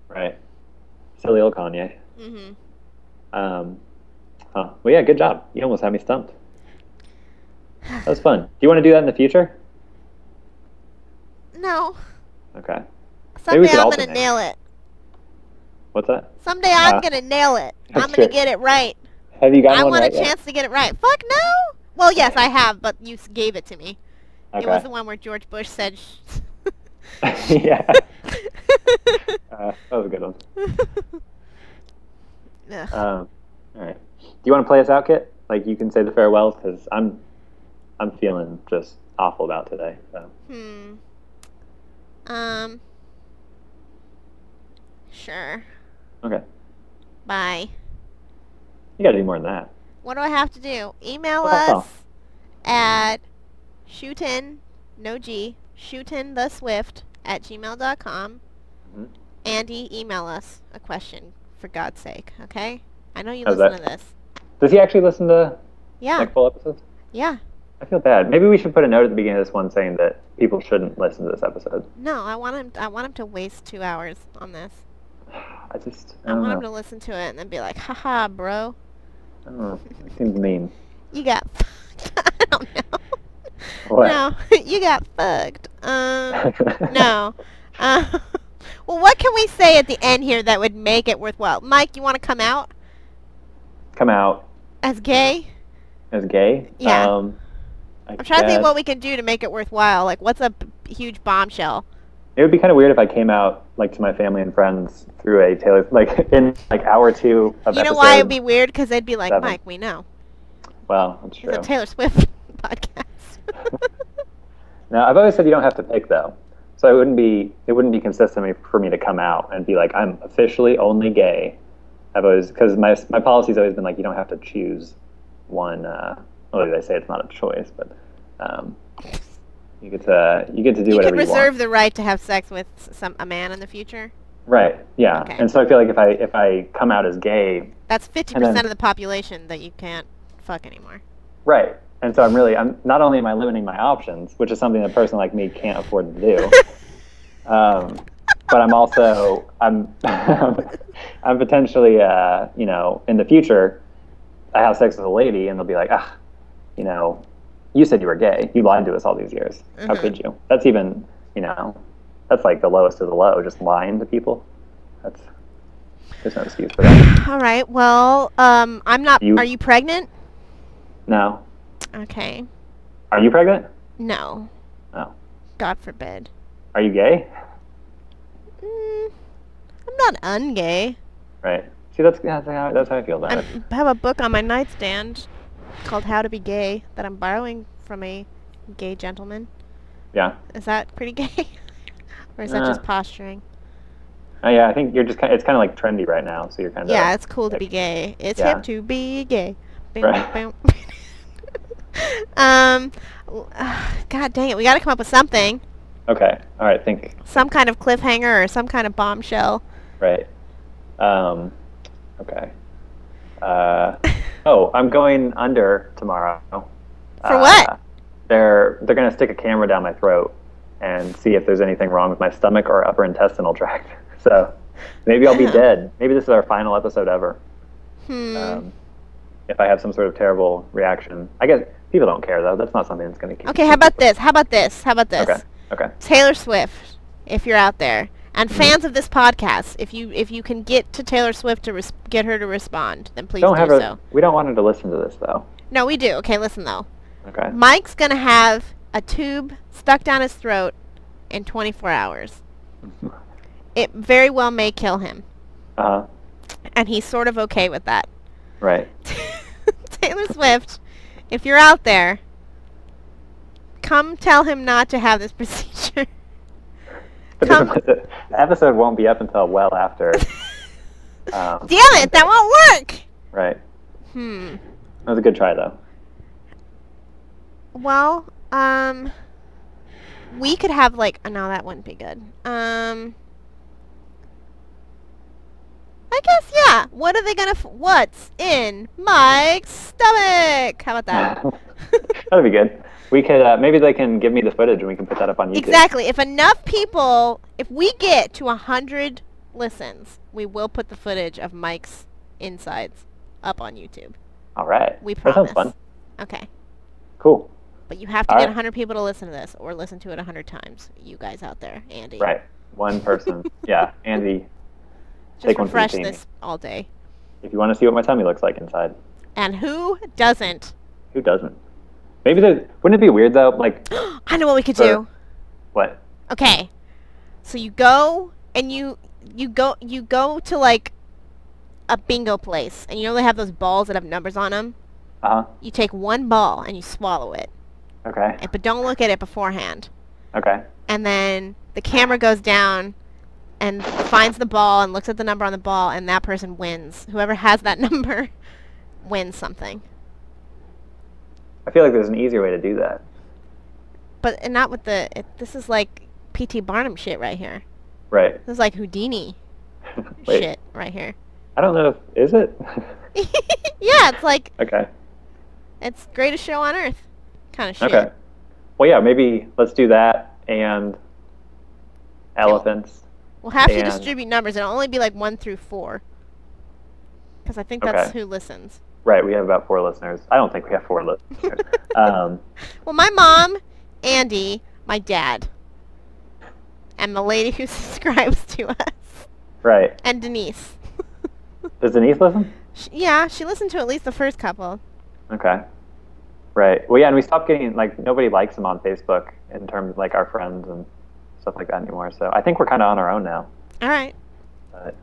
Right. Silly old Kanye. Mm-hmm. Well, yeah, good job. You almost had me stumped. That was fun. Do you want to do that in the future? No. Okay. Someday I'm going to nail it. What's that? Someday I'm going to nail it. I'm going to get it right. Have you gotten one right I want a chance to get it right. Fuck no! Well, yes, I have, but you gave it to me. Okay. It was the one where George Bush said... Yeah. That was a good one. All right. Do you want to play us out, Kit? Like, you can say the farewells, because I'm feeling just awful about today. So. Sure. Okay. Bye. You gotta do more than that. What do I have to do? Email us at Shootin, no G, Shootin the Swift at gmail.com. Andy, email us a question, for God's sake, okay? I know you listen to this. Does he actually listen to like full episodes? Yeah. I feel bad. Maybe we should put a note at the beginning of this one saying that people shouldn't listen to this episode. No, I want him to waste 2 hours on this. I want him to listen to it and then be like, haha, bro. I don't know. It seems mean. You got fucked. I don't know. What? No, you got fucked. No. Well, what can we say at the end here that would make it worthwhile? Mike, you want to come out? Come out. As gay? As gay? Yeah. I'm trying to think what we can do to make it worthwhile. Like, what's a huge bombshell? It would be kind of weird if I came out, like, to my family and friends through a Taylor, like, in, like, hour 2 of You know why it would be weird? Because they'd be like, 7. Mike, we know. Well, that's true. It's a Taylor Swift podcast. Now, I've always said you don't have to pick, though. So it wouldn't be consistent for me to come out and be like, I'm officially only gay. I've always, because my policy's always been like, you don't have to choose one. Well, they say it's not a choice, but you get to do whatever you want. You could reserve the right to have sex with a man in the future. Right. Yeah. Okay. And so I feel like if I come out as gay, that's 50% of the population that you can't fuck anymore. Right. And so I'm not only am I limiting my options, which is something a person like me can't afford to do, but I'm potentially, in the future, I have sex with a lady and they'll be like, you said you were gay. You lied to us all these years. How could you? That's even, that's like the lowest of the low, just lying to people. There's no excuse for that. All right. Well, I'm not. Are you pregnant? No. Okay. Are you pregnant? No. Oh. God forbid. Are you gay? I'm not ungay. Right. See, that's how I feel about it. I have a book on my nightstand called How to Be Gay that I'm borrowing from a gay gentleman. Yeah. Is that pretty gay? Or is that just posturing? Yeah, I think you're just it's kind of like trendy right now, so you're kind of... Yeah, it's cool to be gay. It's hip to be gay. Right. God dang it, we gotta come up with something. Okay, alright, think. Some kind of cliffhanger or some kind of bombshell. Right. Okay. I'm going under tomorrow. For what? They're gonna stick a camera down my throat and see if there's anything wrong with my stomach or upper intestinal tract. So maybe I'll be dead. Maybe this is our final episode ever. If I have some sort of terrible reaction. I guess people don't care, though. That's not something that's going to keep... Okay, how about this? How about this? How about this? Okay. Taylor Swift, if you're out there, and fans of this podcast, if you can get to Taylor Swift to get her to respond, then please do so. We don't want her to listen to this, though. No, we do. Okay, listen, though. Okay. Mike's going to have a tube stuck down his throat in 24 hours. It very well may kill him. Uh-huh. And he's sort of okay with that. Right. Taylor Swift, if you're out there, come tell him not to have this procedure. The episode won't be up until well after. Damn it, that won't work! Right. That was a good try, though. Well, we could have, like... no, that wouldn't be good. I guess, yeah. What are they gonna... what's in Mike's stomach? How about that? That'd be good. We could... maybe they can give me the footage and we can put that up on YouTube. Exactly. If enough people... if we get to 100 listens, we will put the footage of Mike's insides up on YouTube. All right. We promise. That sounds fun. Okay. Cool. But you have to get 100 people to listen to this, or listen to it 100 times. You guys out there, Andy. Right. One person. Yeah, Andy. Just refresh this all day. If you want to see what my tummy looks like inside. And who doesn't? Who doesn't? Maybe wouldn't it be weird though? Like, I know what we could do. What? Okay. So you go and you go to like a bingo place, and you know they have those balls that have numbers on them. You take one ball and you swallow it. Okay. But don't look at it beforehand. Okay. And then the camera goes down and finds the ball and looks at the number on the ball, and that person wins. Whoever has that number wins something. I feel like there's an easier way to do that. But not with the... this is like P.T. Barnum shit right here. Right. This is like Houdini shit right here. I don't know if... is it? Yeah, it's like... Okay. It's greatest show on earth kind of shit. Okay. Well, yeah, maybe let's do that and elephants. We'll have to distribute numbers. It'll only be like 1 through 4. Because I think that's who listens. Right, we have about 4 listeners. I don't think we have 4 listeners. Well, my mom, Andy, my dad, and the lady who subscribes to us. Right. And Denise. Does Denise listen? Yeah, she listened to at least the first couple. Okay. Right. Well, yeah, and we stopped getting, like, nobody likes them on Facebook in terms of, like, our friends and stuff like that anymore. So I think we're kind of on our own now. All right. But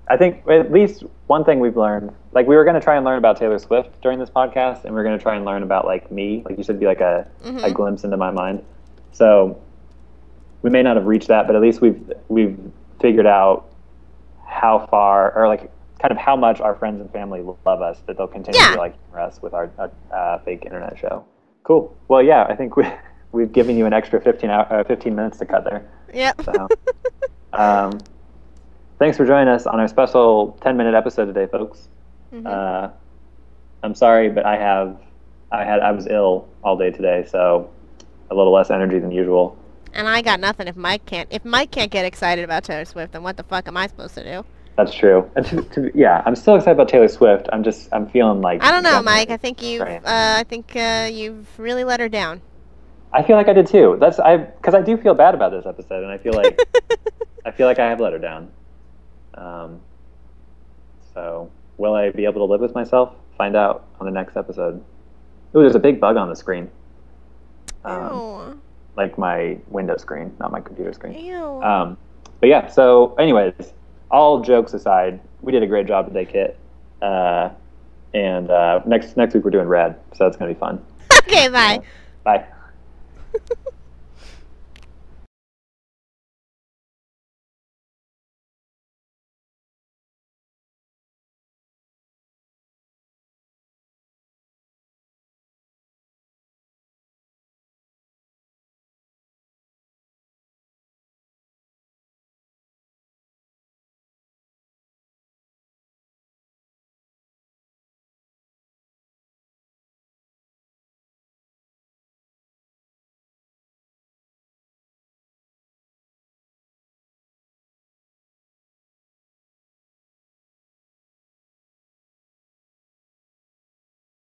I think at least one thing we've learned, like, we were going to try and learn about Taylor Swift during this podcast, and we were going to try and learn about, like, me. Like you said, be like a glimpse into my mind. So we may not have reached that, but at least we've figured out how far, or, like, kind of how much our friends and family love us, that they'll continue to like us with our fake internet show. Cool. Well, yeah, I think we've given you an extra 15 minutes to cut there. Yep. So, thanks for joining us on our special 10-minute episode today, folks. I'm sorry, but I was ill all day today, so a little less energy than usual. And I got nothing. If Mike can't get excited about Taylor Swift, then what the fuck am I supposed to do? That's true. And yeah, I'm still excited about Taylor Swift. I'm feeling like... I don't know, Mike. I think you've really let her down. I feel like I did too. Because I do feel bad about this episode, and I feel like I have let her down. So will I be able to live with myself? Find out on the next episode. Ooh, there's a big bug on the screen. Ew. Like my window screen, not my computer screen. Ew. But yeah. So, anyways. All jokes aside, we did a great job today, Kit. And next week we're doing Red, so that's going to be fun. Okay, bye. Bye.